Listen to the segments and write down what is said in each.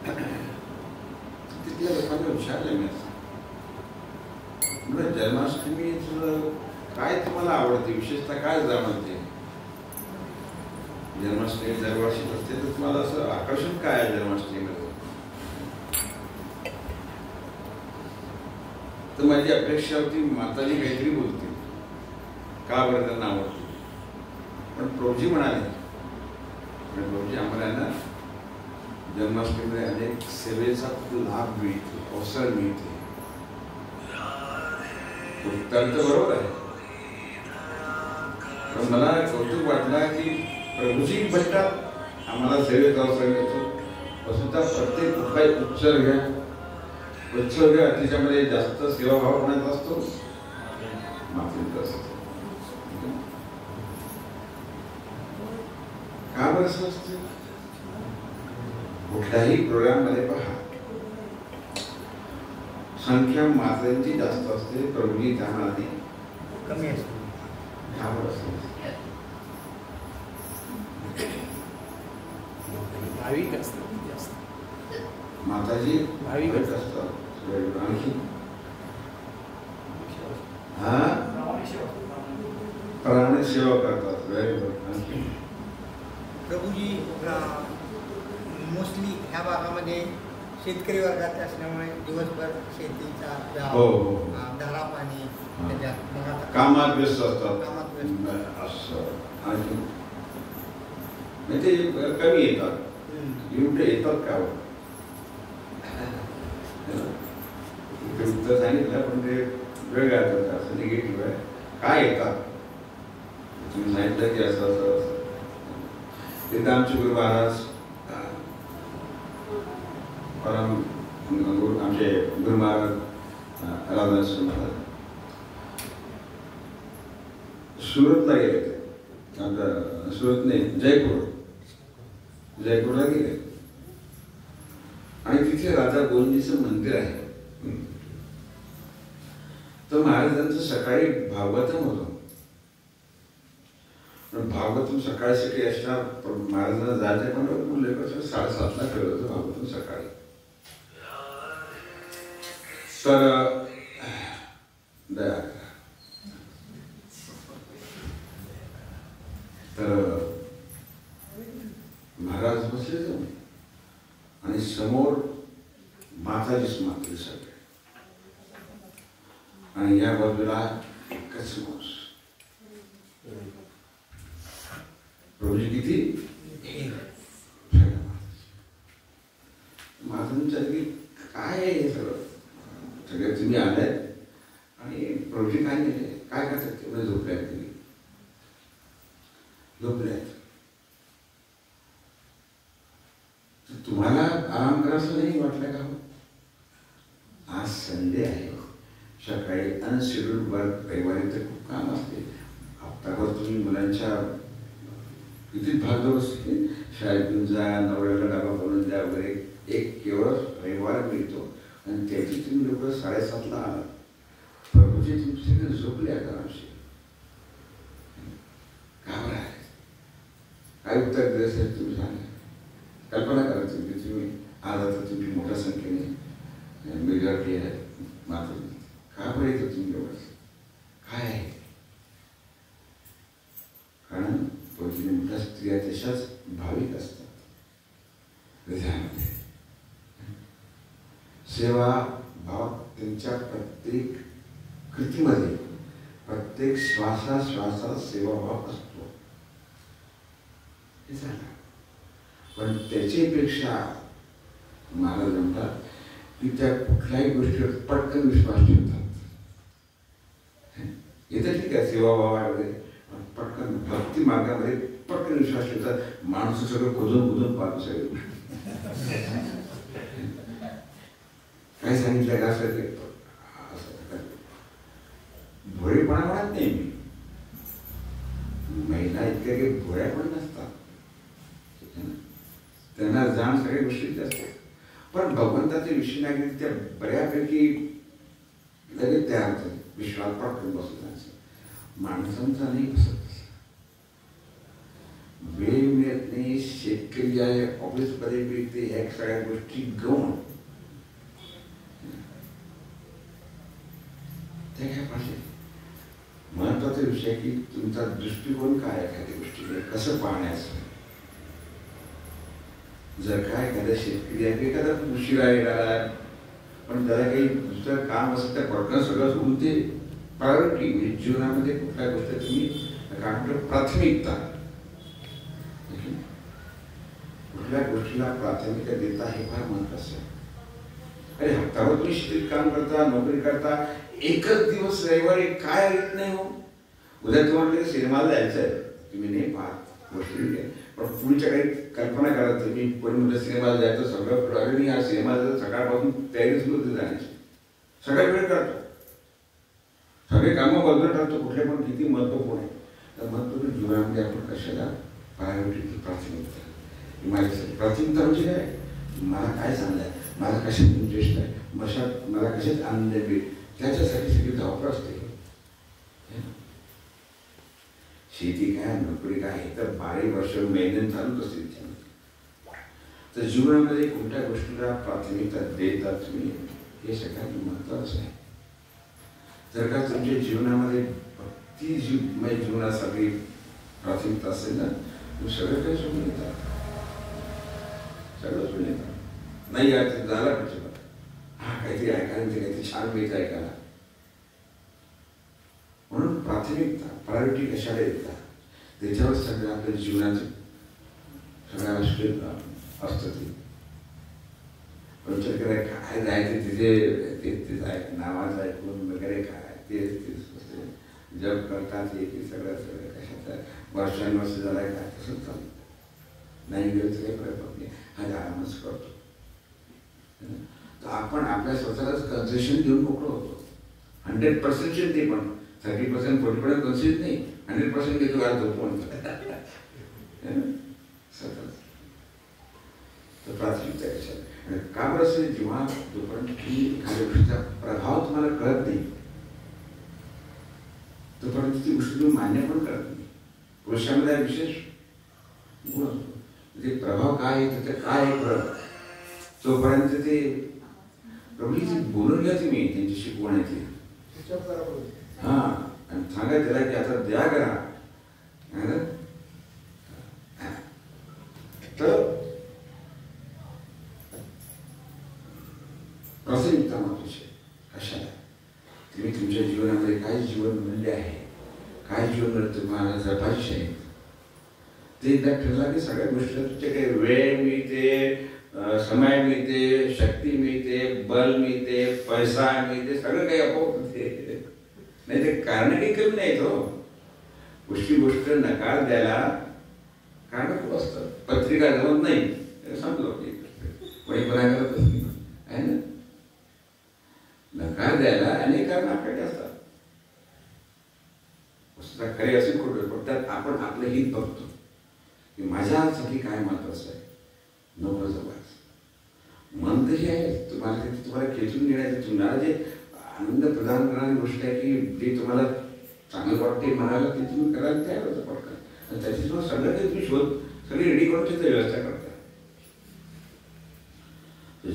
तिथल्या लोकांना विचारलं मी म्हणजे जन्माष्टमी काय तुम्हाला आवडते, विशेषतः काय जाणवते? जन्माष्टमी दरवर्षी असते तर तुम्हाला असं आकर्षण काय आहे जन्माष्टमीमध्ये? तर माझी अपेक्षा होती माताजी काहीतरी बोलतील, का बरं त्यांना आवडते. पण प्रभूजी म्हणाले, प्रभूजी आम्हाला ना जन्माष्टमीमध्ये अनेक सेवेचा लाभ मिळतो, अवसर मिळते. उत्तर तर बरोबर आहे, पण मला कौतुक वाटला की प्रभूजी म्हणतात आम्हाला सेवेचा अवसर मिळतो, वस्तुतः प्रत्येक उपाय उत्सर्ग त्याच्यामध्ये जास्त सेवाभाव होण्याचा असतो, मातीचा असतो. का बरं असं असतं? कुठल्याही प्रोग्राम मध्ये पहा संख्या मातांची जास्त असते, प्रभूजी त्यामध्ये कमी असते. का बरं असतं? भाविक असतात जास्त, माताजी भाविक असतात. आणखी प्राणी सेवा करतात. आणखी प्रभूजी मोस्टली ह्या भागामध्ये शेतकरी वर्गाचे असल्यामुळे दिवसभर शेतीचा धारा पाणी कामात व्यस्त असतात. कामात व्यस्त असं आणखी म्हणजे कमी येतात. एवढे येतात का? उत्तर सांगितलं पण ते वेगळं आहे, असं निगेटिव्ह आहे. काय येतात तुम्ही सांगितलं की असं असं असं. तिथं आमचे गुरु महाराज आमचे गुरु महाराज राधाकृष्ण महाराज सुरतला गेले होते. आमच्या सुरत नाही, जयपूरला गेले आणि तिथे राजा गोविंदजीचं मंदिर आहे. तर महाराजांचं सकाळी भागवतम होतं. भागवतम सकाळी सकाळी असणार, महाराजांना जायचं पण बोलले कसं 7:30ला ठेवलं होतं भागवतम सकाळी. तर महाराज बसले जाऊन आणि समोर माताजीच मातली सगळे आणि या बाजूला एकच माणूस. प्रभूजी किती माझं काय आहे सगळं, सगळे तुम्ही आलाय आणि प्रभूजी काय नाही काय करतात तेवढे झोपले आहेत. तुम्ही झोपले आहेत, तुम्हाला आराम करायचं नाही वाटलं का? आज संडे आहे, सकाळी अनशेड्यूल्ड वर्क, रविवारी तर खूप काम असते. हप्ताभर तुम्ही मुलांच्या किती भागदौड असते, शाळेतून जा, नवऱ्याला डबा बनवून द्या वगैरे. एक केवळ रविवार मिळतो आणि त्याची तुम्ही लोक 7:30ला आला. प्रभूजी तुमच्याकडे झोपले आता आमचे का बरं आहे? काय उत्तर द्यायचं तुम्ही सांगा. कल्पना करा तुम्ही आला तर तुम्ही मोठ्या संख्येने मेजॉरिटी आहे मात्र का बरं येतं तुम्ही एवढं काय आहे? कारण प्रभूजी मोठ्या स्त्रिया तशाच भाविक असतात. हृदयामध्ये सेवा भाव त्यांच्या प्रत्येक कृतीमध्ये, प्रत्येक श्वासात सेवाभाव असतो. हे झालं. पण त्याच्यापेक्षा महाराज म्हणतात की त्या कुठल्याही गोष्टीवर पटकन विश्वास ठेवतात. येतं ठीक आहे सेवाभाव आहे वगैरे, पटकन भक्ती मार्गामध्ये पटकन विश्वास ठेवतात. माणसं सगळं खोदून पाहतो सगळे काय सांगितलं का असं ते भोळेपणा म्हणत नाही मी. महिला इतक्या काही भोळ्या पण नसतात, त्यांना जाण सगळ्या गोष्टीची असते. पण भगवंताच्या विषयी नाही त्या बऱ्यापैकी लगेच तयार होतात, विश्वास पटकन बसतात. माणसांचा नाही बसत. वेळ मिळत नाही, शेतकरी आहे ऑफिसमध्ये मिळते, ह्या सगळ्या गोष्टी गौण त्या काय पाहिजे. महत्वाचा विषय की तुमचा दृष्टिकोन काय एखाद्या गोष्टीकडे कसं पाहण्याचं. जर काय एखाद्या शेतकरी आहे एखादा उशिरा येणारा पण त्याला काही दुसरं काम असतं त्या पटकन सगळं सोडून ते प्रायोरिटी म्हणजे जीवनामध्ये कुठल्या गोष्टी तुम्ही काय म्हणतो प्राथमिकता, कुठल्या गोष्टीला प्राथमिकता देता हे फार महत्वाचं आहे. अरे हप्ताभर तुम्ही शेतीत काम करता, नोकरी करता, एकच दिवस रविवारी काय येत नाही हो. उद्या तुम्हाला सिनेमाला जायचं आहे, तुम्ही नाही पाहत गोष्टी, पण पुढच्या काही कल्पना करा तुम्ही कोणी म्हणजे सिनेमाला जायचं सगळं प्रॉब्लेम या सिनेमाला सकाळपासून तयारी सुरू होते जाण्याची, सगळा वेळ करतो, सगळे कामं बाजूला टाकतो, कुठले पण किती महत्त्वपूर्ण आहे. तर महत्त्वपूर्ण जीवनामध्ये आपण कशाला प्रायोरिटी प्राथमिकता, माझ्यासाठी प्राथमिकता म्हणजे काय, मला काय चांगलं आहे, मला कशात इंटरेस्ट आहे, मला कशात आनंद मिळेल, त्याच्यासाठी सगळी धावपळ असते. शेती काय नोकरी काय तर 12 वर्ष मेहनत चालूच असते त्याच्यामध्ये. तर जीवनामध्ये कोणत्या गोष्टीला प्राथमिकता देतात तुम्ही हे सगळ्यात महत्त्वाचं आहे. जर का तुमच्या जीवनामध्ये ती जीवनासाठी प्राथमिकता असेल ना तुम्ही सगळं काही सोडून येतात, सगळं सोडून येतात. नाही यार ते झालं पाहिजे, हा काहीतरी ऐकायला काहीतरी छान मिळतं ऐकायला. म्हणून प्राथमिकता प्रायोरिटी कशाला देतात त्याच्यावर सगळं आपल्या जीवनाचं सगळ्या गोष्टी असतं. ते विचार कराय काय जायचं तिथे नावाचं ऐकून वगैरे काय ते जप करतात हे की सगळं कशाचं वर्षानुवर्ष झालाय काय तसंच चालतं. नाही गेलं तर काही फरक पडत नाही, हा आरामच करतो. तर आपण आपल्या स्वतःलाच कन्सेशन देऊन मोकळं होतो. 100% ते पण 30% 40% कन्सेशन नाही, 100% घेतो आज झोपून तर प्राथमिकता कशाला का बरं असेल. जेव्हा जोपर्यंत की एखाद्या गोष्टीचा प्रभाव तुम्हाला कळत नाही तोपर्यंत ती गोष्ट तुम्ही मान्य पण करत नाही. पुरुषामध्ये विशेष गुण असतो म्हणजे प्रभाव काय आहे त्याचं काय आहे फरक, तोपर्यंत ते प्रभूजी बोलून घ्या तुम्ही त्यांच्याशी कोण आहे ते हा आणि सांगा त्याला की आता द्या करा. तर प्राथमिकता महत्वाची कशाला तुम्ही तुमच्या जीवनामध्ये काय जीवन मूल्य आहे, काय जीवन तुम्हाला जपायचे आहे ते एकदा ठरला की सगळ्या गोष्टी तुमच्या काही वेळ मिळते, समय मिळते, शक्ती मिळते, बल मिळते, पैसा मिळते, सगळं काही आपोआप होते. नाही ते कारण काही कमी नाही. तो गोष्ट नकार द्यायला कारण खूप असतं. पत्रिका जमत नाही सांगतो कोणी कोणा करत आहे ना. नकार द्यायला अनेक कारण आपल्याकडे असतात. खरे असे खोटे पण त्यात आपण आपलं हित बघतो की माझ्यासाठी काय महत्वाचं आहे. नको जवळ मन तशी आहे तुम्हाला खेचून घेण्याचं तुम्हाला जे आनंद प्रदान करणारी गोष्ट आहे की जे तुम्हाला चांगलं वाटते म्हणाला ते तुम्ही करायला तयार होतं पडतात आणि त्याची तुम्हाला सगळं काही तुम्ही शोध सगळी रेडी करून त्याची व्यवस्था करता.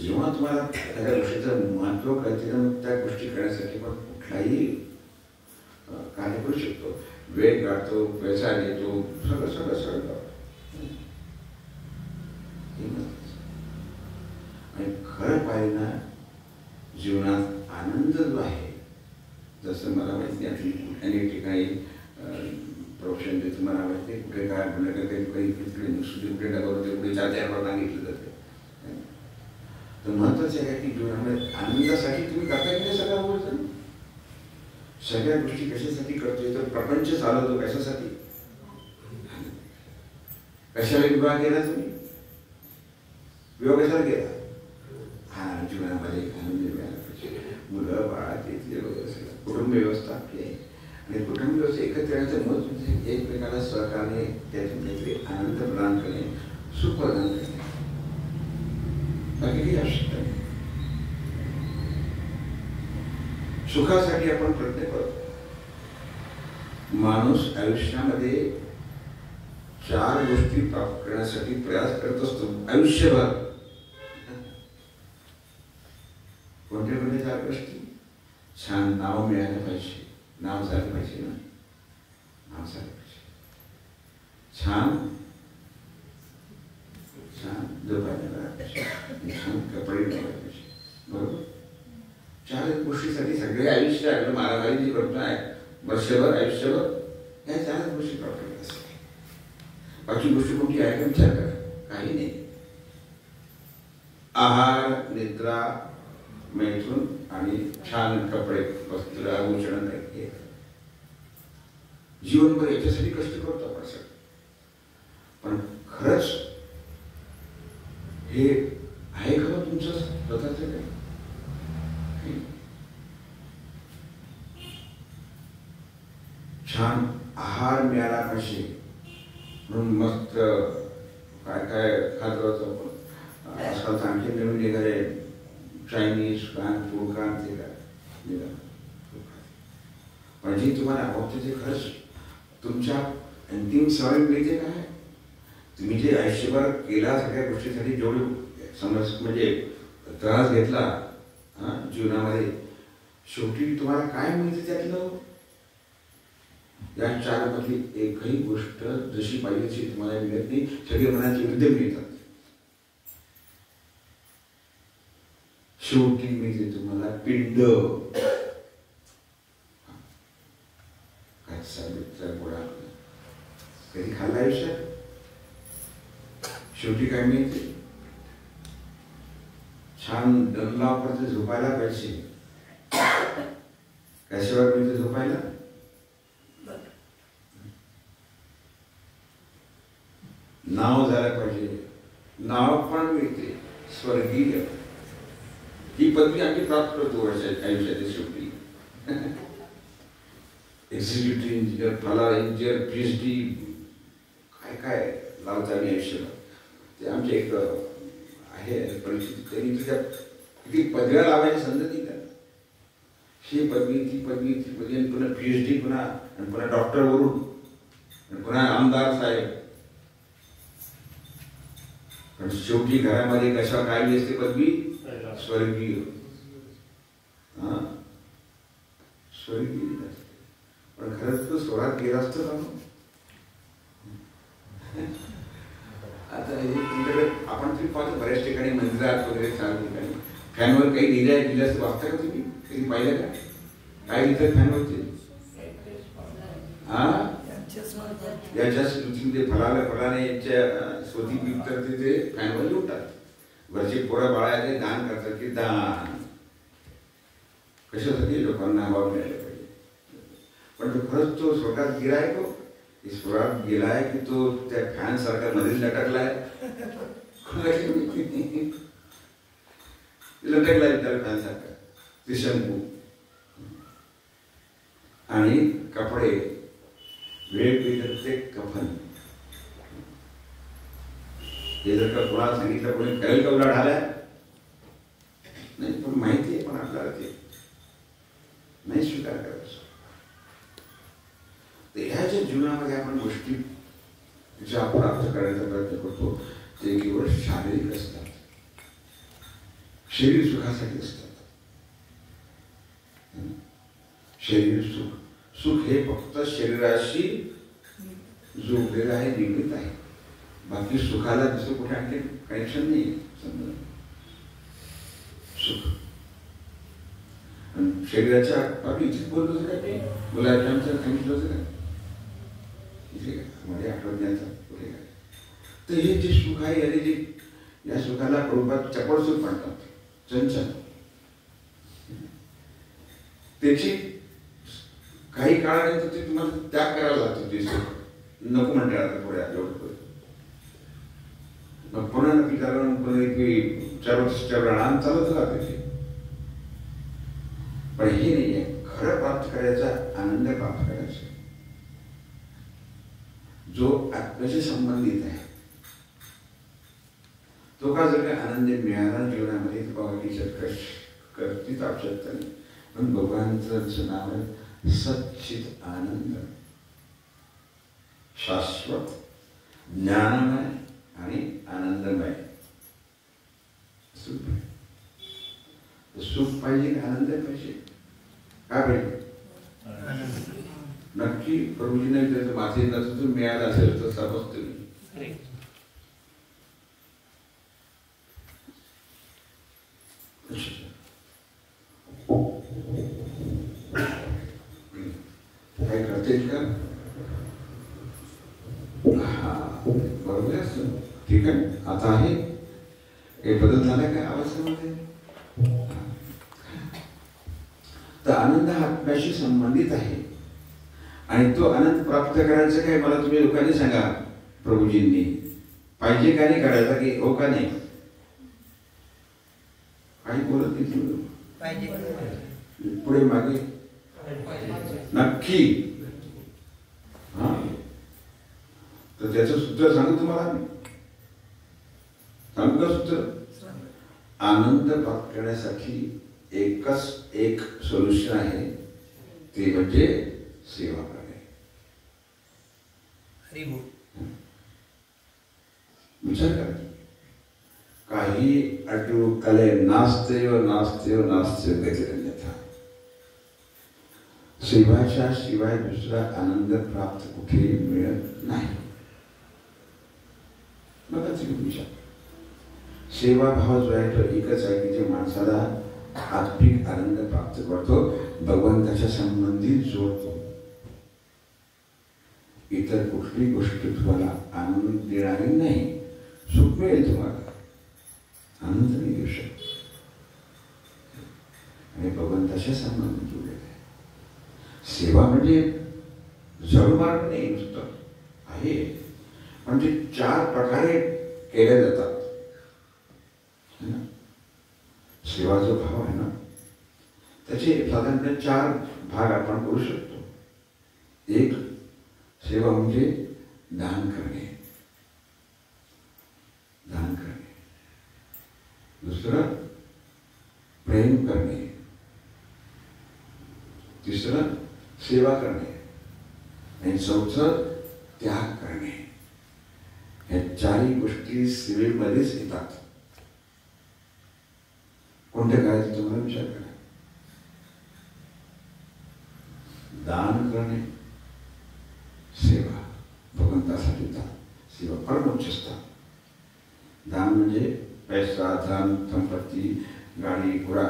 जेव्हा तुम्हाला एखाद्या गोष्टीचं महत्त्व कळते ना मग त्या गोष्टी करण्यासाठी पण कुठलाही कार्य करू शकतो. वेळ काढतो, पैसा देतो, सगळं सगळं सगळं आणि खरं पाहिजे ना जीवनात आनंद जो आहे जसं मला माहिती आहे अनेक ठिकाणी प्रोफेशन देतं मला माहिती आहे कुठे काय म्हणलं काही कुठे कुठे डबल कुठे 4-4 सांगितलं जाते. तर महत्वाचं आहे की जीवनामध्ये आनंदासाठी तुम्ही करता की सगळ्या गोष्टी सगळ्या गोष्टी कशासाठी करतोय तर प्रपंच चालवतो कशासाठी. कशाला विवाह केला तुम्ही, विवाह कशाला केला हा जीवनामध्ये आनंद मिळाला पाहिजे. मुलं बाळा तिथले वगैरे कुटुंब व्यवस्था आपली आहे आणि कुटुंब व्यवस्था एकत्र येण्याचं मत म्हणजे एकमेकाला सहकार्य त्यातून काहीतरी आनंद प्रदान करणे, सुख प्रदान करणे, बाकी काही आवश्यकता नाही. सुखासाठी आपण प्रयत्न करतो. माणूस आयुष्यामध्ये 4 गोष्टी प्राप्त करण्यासाठी प्रयास करत असतो आयुष्यभर. कोणत्या कोणत्या 4 गोष्टी? छान नाव मिळालं पाहिजे, नाव झालं पाहिजे ना, नाव झालं पाहिजे. छान छान झोपायला पाहिजे, छान कपडे घालायला पाहिजे. बरोबर. 4 गोष्टीसाठी सगळे आयुष्य आपलं मारामारी जी करतो आहे वर्षभर आयुष्यभर, या 4 गोष्टी प्राप्त करत असतात. बाकी गोष्टी कोणती आहे का विचार करा, काही नाही. आहार, निद्रा, मैथून आणि छान कपडे, वस्त्र, आभूषण, हे जीवनभर याच्यासाठी कष्ट करतो आपण सगळं. पण खरंच हे आहे का तुमचं स्वतःच काही? छान आहार मिळाला पाहिजे म्हणून मस्त काय काय खात राहतो आपण. आजकाल आणखी नवीन निघाले चायनीज फूड ते काय निघालं. पण जी तुम्हाला आपोआप खरंच तुमच्या अंतिम सवय मिळते काय, तुम्ही जे आयुष्यभर केला सगळ्या गोष्टीसाठी जेवढे समज म्हणजे त्रास घेतला जीवनामध्ये, शेवटी तुम्हाला काय मिळते त्यातलं? या 4 मधली एकही गोष्ट जशी पाहिजे तशी तुम्हाला मिळत नाही. सगळे मनाचे विरुद्ध मिळतात. शेवटी मिळते तुम्हाला पिंड. गोळा कधी खाल्ला आयुष्यात? शेवटी काय मिळते? छान डल्लापर्यंत झोपायला पाहिजे. कशावर मिळते झोपायला? नाव झालं पाहिजे. नाव पण मिळते स्वर्गीय. ही पदवी आम्ही प्राप्त करतो आयुष्याच्या शेवटी. एक्झिक्युटिव्ह इंजिनियर, फलार इंजिनियर, PhD, काय काय लावता मी आयुष्याला. ते आमचे एक आहे परिस्थिती, त्यांनी तुझ्या किती पदव्या लावायची संधी दिली. ही पदवी, ती पदवी, ती पदवी, आणि पुन्हा PhD, पुन्हा डॉक्टर वरून, पुन्हा आमदार साहेब. पण शेवटी घरामध्ये कशा काय असते पदवी? स्वर्गीय. स्वर्गीय. पण खरंच तो स्वर्गात गेला असतो का? आता हे तुमच्याकडे आपण तुम्ही पाहतो बऱ्याच ठिकाणी मंदिरात वगैरे 4 ठिकाणी फॅनवर काही लिहिलं असं वाचता का तुम्ही? कधी पाहिलं का? काय लिहितात फॅनवरती? याच्या स्मृतीमध्ये फलाने यांच्या स्वती पीक करते ते फॅनवर लिहतात. वरचे पोरं बाळाचे दान करतात की दान कशासाठी? लोकांना हवा मिळायला पाहिजे. पण तो खरंच तो स्वर्गात गेलाय तो? स्वर्गात गेलाय की तो त्या फॅन सारखा मध्येच लटकलाय? लटकलाय त्या फॅन सारखा त्रिशंकू. आणि कपडे वेगवेगळे ते कफन. हे जर का कोणाला सांगितलं कोणी करेल का उलट आलाय? नाही. पण माहिती आहे, पण आपल्याला ते नाही स्वीकार करायचं. ह्या ज्या जीवनामध्ये आपण गोष्टी ज्या प्राप्त करण्याचा प्रयत्न करतो ते केवळ शारीरिक असतात, शरीर सुखासाठी असतात. शरीर सुख, सुख हे फक्त शरीराशी जोडलेलं आहे, निगडीत आहे. बाकी सुखाला दुसरं कुठे आणखी कनेक्शन नाही. समजा सुख शरीराच्या बाबी इथेच बोललो होतं काय? गुलाबजामचं सांगितलं होतं का? इथे काय मध्ये आठवड्याचा कुठे काय? तर हे जे सुख आहे याने जे या सुखाला प्रभुपाद चपळ सुख म्हणतात, चंचल. त्याची काही काळानंतर ते तुम्हाला त्याग करायला लागतो. ते सुख नको म्हणते आता थोड्या एवढं. मग पुन्हा नक्की कारण पुन्हा 4 वर्ष राहणार चालत राहते. पण हे नाही आहे खरं प्राप्त करायचा, आनंद प्राप्त करायचा जो आत्म्याशी संबंधित आहे. तो का जर का आनंद मिळाला जीवनामध्ये तर बाबाची करतीच आवश्यकता नाही. पण भगवानचं नाव आहे सच्चित आनंद, शाश्वत ज्ञानमय आणि आनंदमय. सुख सुख पाहिजे की आनंद पाहिजे? काय पाहिजे? नक्की प्रभूजीने त्याचं माथे नसतं मिळालं असेल तर समजतो मी. काय करते का? हा बरोबर असं. ठीक आहे. आता आहे काही बदल झाला काय आवाजामध्ये? तर आनंद हा आत्म्याशी संबंधित आहे आणि तो आनंद प्राप्त करायचं काय मला तुम्ही लोकांनी सांगा. प्रभूजींनी पाहिजे का नाही करायचा की हो का नाही? काही बोलत नाही तुम्ही. पाहिजे पुढे मागे नक्की. हा तर त्याचं सूत्र सांगू तुम्हाला मी. सांगू का सूत्र? आनंद प्राप्त करण्यासाठी एकच एक सोल्युशन आहे, ते म्हणजे सेवा करणे. विचार करा. काही अटू कले नास्तेव नास्तेव नास्तेव गतिरन्यथा. सेवाच्या शिवाय दुसरा आनंद प्राप्त कुठेही मिळत नाही. बघा तुम्ही विचार. सेवा भाव जो आहे तो एकच आहे की जे माणसाला आत्मिक आनंद प्राप्त करतो, भगवंताच्या संबंधित जोडतो. इतर कुठली गोष्ट तुम्हाला आनंद देणारी नाही. सुख मिळेल तुम्हाला, आनंद नाही देऊ शकत. आणि भगवंताच्या संबंधित जोडलेला आहे. सेवा म्हणजे जड मार्ग नाही नुसतं आहे, म्हणजे 4 प्रकारे केल्या जातात. सेवा जो भाव आहे ना, त्याचे साधारणपणे 4 भाग आपण करू शकतो. एक, सेवा म्हणजे दान करणे. दान करणे. दुसरं, प्रेम करणे. तिसरं, सेवा करणे. आणि चौथं, त्याग करणे. या 4ही गोष्टी सेवेमध्येच येतात. कोणत्या करायचं तुम्हाला विचार करा. दान करणे, सेवा, भगवंतासाठी दान. सेवा परमोच्च स्थान. दान म्हणजे पैसा, धन, संपत्ती, गाडी, घोडा,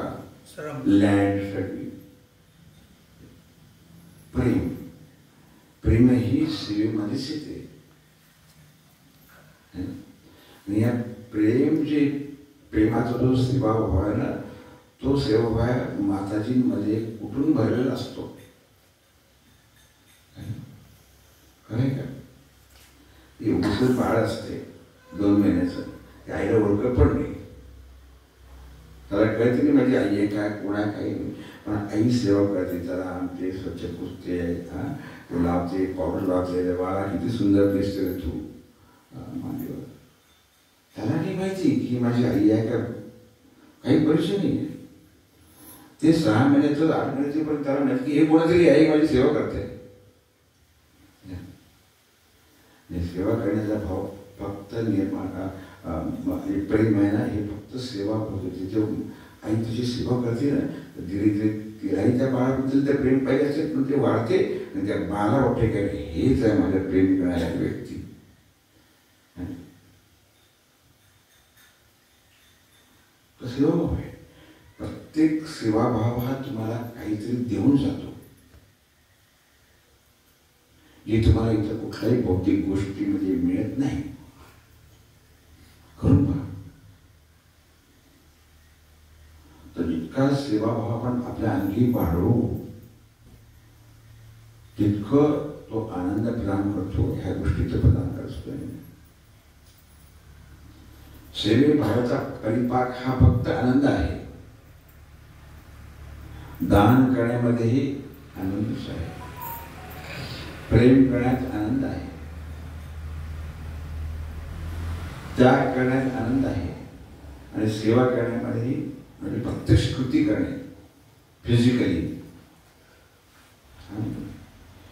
लँड, सगळी. प्रेम, प्रेम ही सेवेमध्येच येते. आणि या प्रेम जे प्रेमाचा जो सेवाभाव आहे ना, तो सेवाभाव माताजींमध्ये कुठून भरलेला असतो. खरंय का? ती उघडून बाळ असते 2 महिन्याचं, त्या आईला ओळखत पण नाही. त्याला कळते नाही माझी आई आहे काय, कोणा काही नाही, पण आई सेवा करते. त्याला आमचे स्वच्छ पुसते, ते लावते, पावडर लावते. बाळा किती सुंदर दिसते तू मांडीवर. त्याला नाही माहिती की माझी आई आहे का, काही परिचय नाही. ते 6 महिन्याचं 8 महिन्याचे पण त्याला नक्की हे कोणातरी आई माझी सेवा करते. सेवा करण्याचा भाव फक्त निर्माण प्रेम आहे ना, हे फक्त सेवा होते. जे आई तुझी सेवा करते ना, तर धीरे धीरे तिलाही त्या बाळाबद्दल ते प्रेम पाहिजे असेल, पण ते वाढते आणि त्या बाळाला वाटते का हेच आहे माझं प्रेम करणारी व्यक्ती. तो सेवाभाव आहे. प्रत्येक सेवाभाव हा तुम्हाला काहीतरी देऊन जातो, जे तुम्हाला इतर कुठल्याही भौतिक गोष्टीमध्ये मिळत नाही. करून पहा. तर जितका सेवाभाव आपण आपल्या अंगी वाढवू, तितकं तो आनंद प्रदान करतो. ह्या गोष्टीचं प्रदान करतो. सेवेभावाचा परिपाक हा फक्त आनंद आहे. दान करण्यामध्येही आनंदच आहे. प्रेम करण्यात आनंद आहे. त्याग करण्यात आनंद आहे. आणि सेवा करण्यामध्येही, म्हणजे प्रत्यक्ष कृती करणे फिजिकली,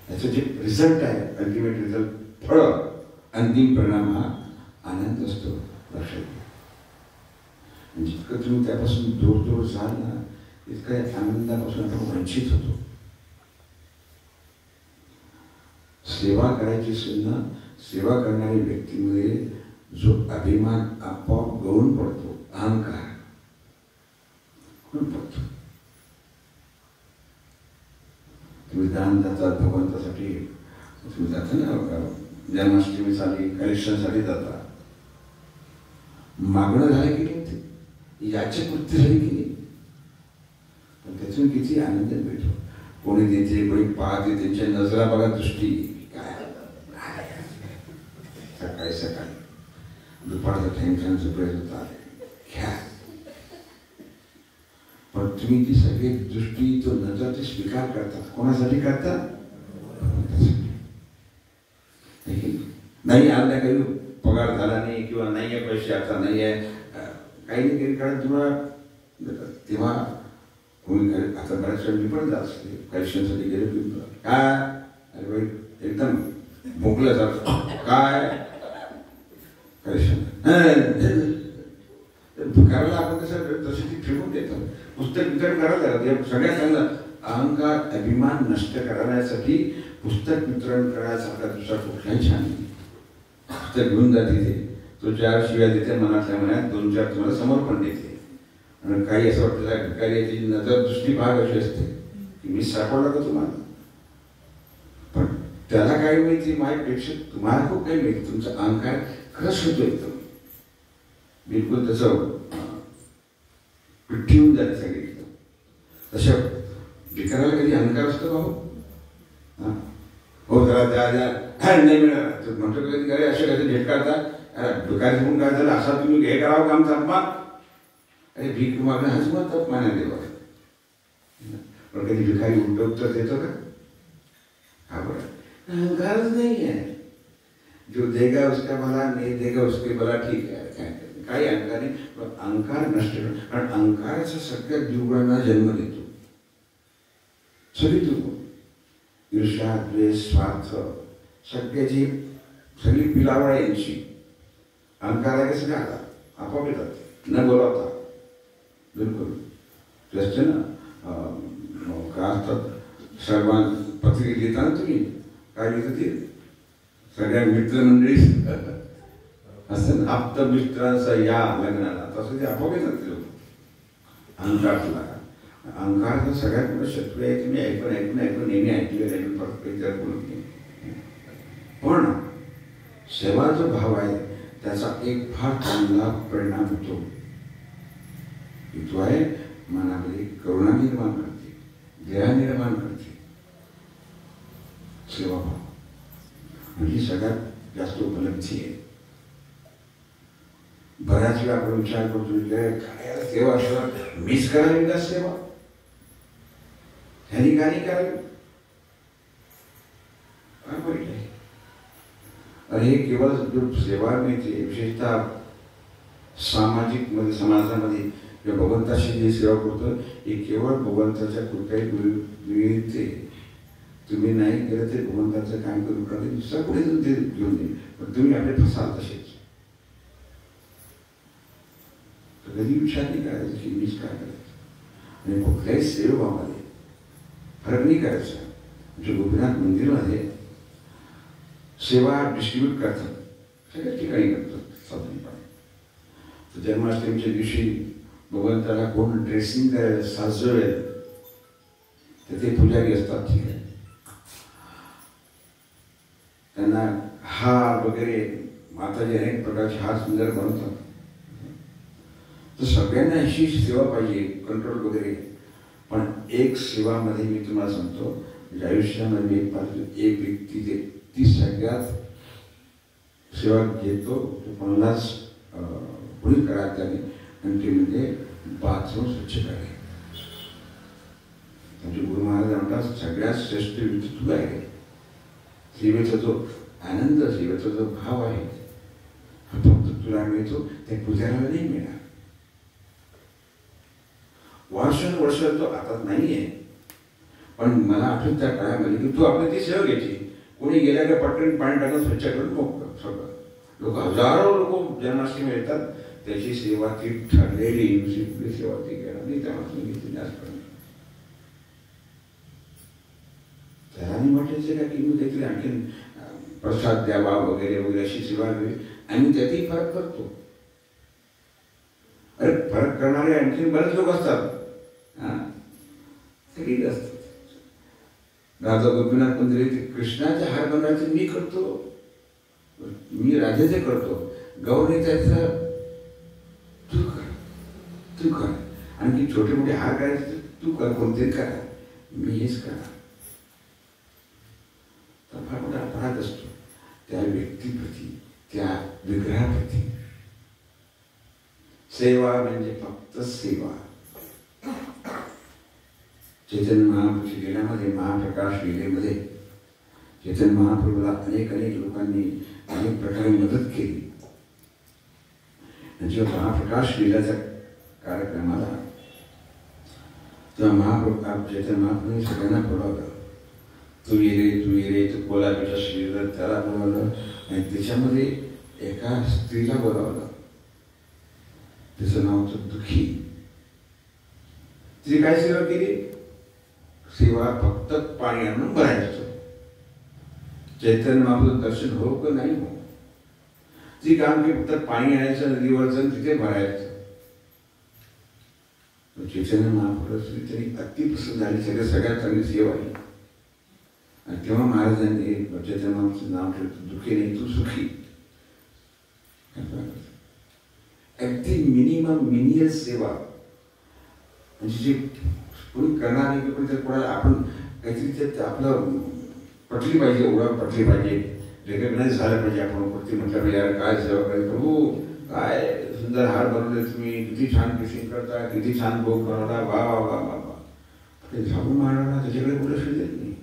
याचं जे रिझल्ट आहे, अल्टिमेट रिझल्ट, फळ, अंतिम परिणाम हा आनंद असतो लक्षात घ्या. जितकं तुम्ही त्यापासून दूर दूर जाल ना तितकं आनंदापासून आपण वंचित होतो. सेवा करायची असेल ना, सेवा करणाऱ्या व्यक्तीमध्ये जो अभिमान आपोआप गळून पडतो, अहंकार गळून पडतो. तुम्ही दान देतात भगवंतासाठी, तुम्ही जाता ना जन्माष्टमी साठी कलेक्शनसाठी जाता, मागणं झालं की नाही, याची कृती झाली की नाही, पण त्यातून किती आनंद मिळतो. कोणी देते, कोणी पाहते, त्यांच्या नजरा बघा, दृष्टी काय. सकाळी सकाळी दुपारचा टेन्शन झोपायचं होता घ्या, पण तुम्ही ती सगळी दृष्टी तो नजर ते स्वीकार करतात. कोणासाठी करतात? नाही आला काही पगार झाला नाही किंवा नाही आहे पैसे आता नाही आहे काही नाही काही कारण तुम्हाला तेव्हा कोणी आता बऱ्याच वेळ मी पण जात असते कलेक्शनसाठी गेले तुम्ही काय अरे बाई एकदम भोकलं जातं काय कलेक्शन करायला आपण कसं तशी ती ठेवून देतो. पुस्तक वितरण करायला लागतं. सगळ्यात चांगलं अहंकार अभिमान नष्ट करण्यासाठी पुस्तक वितरण करायसारखा दुसरा कुठलाही छान नाही. पुस्तक घेऊन जाते ते तो 4 शिव्या देते मनातल्या मनात, 2-4 तुम्हाला समर्पण देते. आणि काही असं वाटतं भिकाऱ्याची नजर दृष्टी भाग अशी असते की मी सापडला का तुम्हाला, पण त्याला काय माहिती माझ्यापेक्षा तुम्हाला खूप काही माहिती. तुमचा अहंकार क्रश होतो एकदम, बिलकुल त्याचं पिठी होऊन जाते सगळी. तशा भिकाऱ्याला कधी अहंकार असतो बाबा, हो जरा द्या द्या नाही मिळणार म्हणतो कधी करे असे कधी भेट काढतात भिकारी म्हणून काय झालं असा तुम्ही हे करावं काम चापमा. अरे भीक मागणं हाच मत अपमान आहे देवा. पण कधी भिकारी उलट उत्तर देतो का? हा बरं अहंकारच नाही आहे. जो देगा उसका भला, नहीं देगा उसके भला, ठीक आहे काही अहंकार नाही. पण अहंकार नष्ट करणं, कारण अहंकाराचा सगळ्यात दुर्गुणांना जन्म देतो. सगळी दुर्गुण ईर्ष्या द्वेष स्वार्थ सगळ्याची सगळी पिलावळ यांची अहंकार आहे कसं काय आपोआप येतात न बोलावता. बिलकुल जास्त ना काय असतात सर्वां पत्रिका लिहिताना तुम्ही काय लिहितं ते सगळ्या मित्रमंडळी असं आप्त मित्रांचा या लग्नाला तसं ते आपोआप येतात ते लोक. अहंकारला अहंकार सगळ्यात मोठा शत्रू आहे. तुम्ही ऐकून ऐकून ऐकून नेहमी ऐकले ऐकून परत विचार बोलत नाही. पण सेवा जो भाव आहे त्याचा एक फार चांगला परिणाम होतो. तो आहे मनामध्ये करुणा निर्माण करते, दया निर्माण करते. सेवाभाव म्हणजे सगळ्यात जास्त उपलब्धी आहे. बऱ्याच वेळा आपण विचार करतो काय सेवा असणार मीच करावी का सेवा, ह्यानी का नाही करावी. अरे हे केवळ जो सेवा मिळते विशेषतः सामाजिक मध्ये समाजामध्ये किंवा भगवंताशी जी सेवा करतो हे केवळ भगवंताच्या कृपेने मिळते. तुम्ही नाही केलं ते भगवंताचं काम करून करते दुसरा पुढे ते घेऊन येईल, पण तुम्ही आपले फसाल तसेच. कधी विचार नाही करायचं की मीच काय करायचं आणि कुठल्याही सेवामध्ये फरक नाही करायचा. म्हणजे गोपीनाथ मंदिरमध्ये सेवा डिस्ट्रीब्यूट करतात सगळ्या ठिकाणी करतात साधारणपणे. तर जन्माष्टमीच्या दिवशी भगवंताला कोण ड्रेसिंग करायला साजवेल तर ते पुजारी असतात. ठीक आहे त्यांना हार वगैरे माताजी अनेक प्रकारचे हार सुंदर बनवतात. तर सगळ्यांना अशी सेवा पाहिजे कंट्रोल वगैरे. पण एक सेवामध्ये मी तुम्हाला सांगतो म्हणजे आयुष्यामध्ये एक व्यक्ती जे ती सगळ्यात सेवा घेतो कोणालाच कोणी करा त्याने आणि ते म्हणजे बाथरूम स्वच्छ करणे. म्हणजे गुरु महाराज म्हणतात सगळ्यात श्रेष्ठ व्यक्ती तुला आहे. सेवेचा जो आनंद सेवेचा जो भाव आहे हा फक्त तुला मिळतो, त्या पुजाऱ्याला नाही मिळणार. वर्ष तो आता नाही आहे, पण मला आठवत त्या काळामध्ये की तू आपली ती सेवा घ्यायची. कोणी गेल्या का पटकन पाणी टाकून स्वच्छ करून मोकळं सगळं लोक हजारो लोक जन्माष्टमी येतात, त्याची सेवा ती ठरलेली दुसरी कुठली सेवा ती घेणार नाही, त्यापासून घेतली त्याचप्रमाणे. त्याला नाही वाटायचं का की मी काहीतरी आणखीन प्रसाद द्यावा वगैरे वगैरे अशी सेवा हवी, आणि त्यातही फरक करतो. अरे फरक करणारे आणखी बरेच लोक असतात, सगळी असतात. राजा गोपीनाथ मंदिर कृष्णाचे हार बनवायचे मी करतो, मी राजाचे करतो, गौरी त्याचं तू कर, आणखी छोटे मोठे हार करायचे तू कर, कोणते करा, मी हेच करा. तर फार मोठा अपराध असतो त्या व्यक्तीप्रती, त्या विग्रहाप्रती. सेवा म्हणजे फक्त सेवा. चैतन्य महाप्रभूच्या लीलामध्ये, महाप्रकाश लीलेमध्ये चैतन्य महाप्रभूला अनेक लोकांनी अनेक प्रकारे मदत केली. जेव्हा महाप्रकाश लीलाच्या कार्यक्रमाला तेव्हा महाप्रभू चैतन्य महाप्रभूंनी सगळ्यांना बोलावलं. तू ये रे, तू कोलाबीच्या श्रीला त्याला बोलावलं, आणि त्याच्यामध्ये एका स्त्रीला बोलावलं, तिचं नाव होतं दुःखी. तिने काय सेवा केली? सेवा फक्त पाणी आणून भरायचं. चैतन्य महाप्रभू दर्शन हो का नाही हो, ती काम की फक्त पाणी आणायचं, नदीवर जाऊन तिथे भरायचं. चैतन्य महाप्रभू त्यांनी अतिप्रसन्न झाली, सगळ्यात चांगली सेवा आहे. आणि तेव्हा महाराजांनी चैतन्य महाप्रभूचं नाव ठेवलं, दुःखी नाही तू सुखी. अगदी मिनिमल सेवा, म्हणजे जे कोणी करणार नाही, पण ते कोणाला आपण काहीतरी आपलं पटली पाहिजे, ओळख पटली पाहिजे, रेकग्नाइज झालं पाहिजे. आपण कुठे म्हटलं यार काय सेवा करायचं, प्रभू काय सुंदर हार बनवले तुम्ही, किती छान किसिंग करता, किती छान भोग बनवता, वा वा वा वा वा. ते झाडू मारणार त्याच्याकडे कुठं लक्ष देत नाही,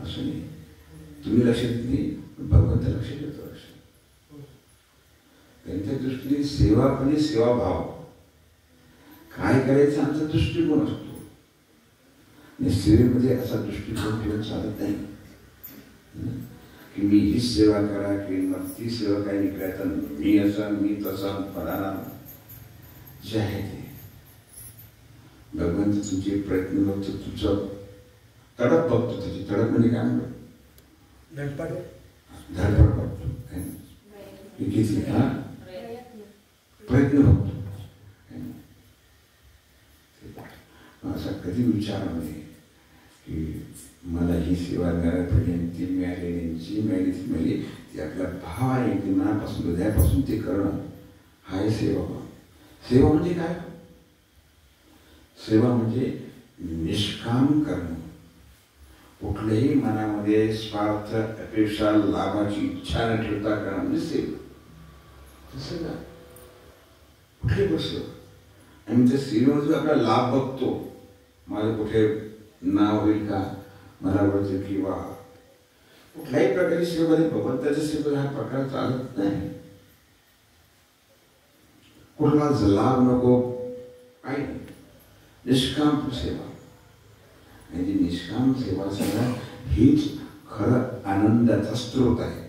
असं नाही. तुम्ही लक्ष देत नाही, भगवंत लक्ष देतो. त्यांच्या दृष्टीने सेवा म्हणजे सेवाभाव. काय करायचा आमचा दृष्टिकोन असतो. सेवेमध्ये असा दृष्टिकोन ठेवून चालत नाही की मी हीच सेवा करा, की मग ती सेवा काही नाही करायचा, मी असा मी तसा फलाना. जे आहे ते भगवंत तुमचे प्रयत्न बघतो, तुमचं तडप बघतो. त्याची तडप म्हणजे काय म्हणतो, धडपड बघतो, किती प्रयत्न बघतो. असा कधी विचार नाही की मला ही सेवा मिळायला पाहिजे, ती मिळाली, जी मिळाली ती मिळाली. ती आपला भाव आहे की मनापासून हृदयापासून ते करणं, हा आहे सेवा. सेवा म्हणजे काय? सेवा म्हणजे निष्काम करणं, कुठल्याही मनामध्ये स्वार्थ, अपेक्षा, लाभाची इच्छा न ठेवता करणं म्हणजे सेवा. तसं का कुठे बसलो आणि त्या सेवेमध्ये आपला लाभ बघतो, माझं कुठे नाव होईल का, मला आवडतं किंवा कुठल्याही प्रकारे सेवेमध्ये भगवंताच्या सेवेत हा प्रकार चालत नाही. कुठलाच लाभ नको, काही नाही, निष्काम सेवा. आणि जी निष्काम सेवा सगळ्या हीच खरं आनंदाचा स्रोत आहे.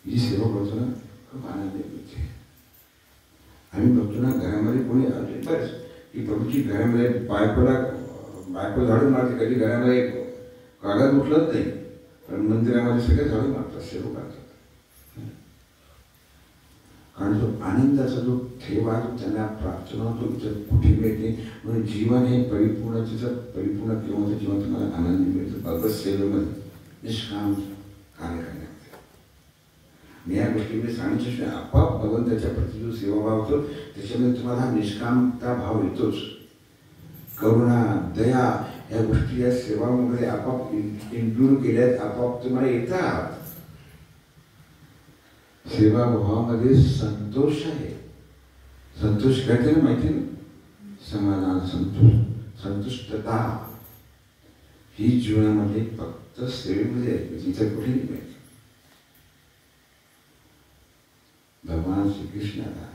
ही सेवा करतो ना खूप आनंद येते. आम्ही बघतो ना घरामध्ये कोणी आले बस की प्रभूची घरामध्ये बायको झाडू मारते, कधी घरामध्ये कागद उठलत नाही, पण मंदिरामध्ये सगळे झाडू मारतात, सेवा करतात. कारण जो आनंदाचा जो ठेवा जो त्यांना प्राप्त होतो कुठे मिळते. म्हणून जीवन हे परिपूर्ण, तिचं परिपूर्ण किंवा जीवन तुम्हाला आनंद मिळतो भगवत सेवेमध्ये, निष्काम कार्य करण्यात. मी या गोष्टीमध्ये सांगितलं आपोआप भगवंताच्या प्रती जो सेवाभाव होतो त्याच्यामध्ये तुम्हाला हा निष्कामता भाव येतोच. करुणा, दया या गोष्टी या सेवामध्ये आपोआप इन्क्लूड केल्यात, आपोआप तुम्हाला येतात. सेवाभावामध्ये संतोष आहे. संतोष काय ना माहिती ना, समाधान, संतोष, संतुष्टता ही जीवनामध्ये फक्त सेवेमध्ये आहे, तिथं कुठे नाही मिळत. भगवान श्रीकृष्णाला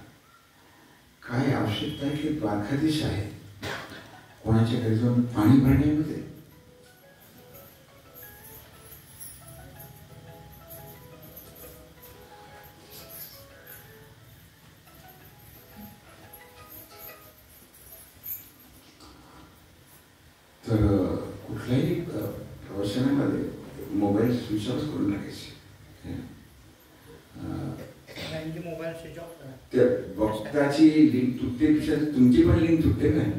काय आवश्यकता आहे की द्वारकाधीश आहे, कोणाच्या घरी जाऊन पाणी भरण्यामध्ये तर कुठल्याही प्रवचनामध्ये मोबाईल स्विच ऑफ करून टाकायचे. मोबाईल स्विच ऑफ करा. त्या वक्ताची लिंक तुटतेपेक्षा तुमची पण लिंक तुटते नाही.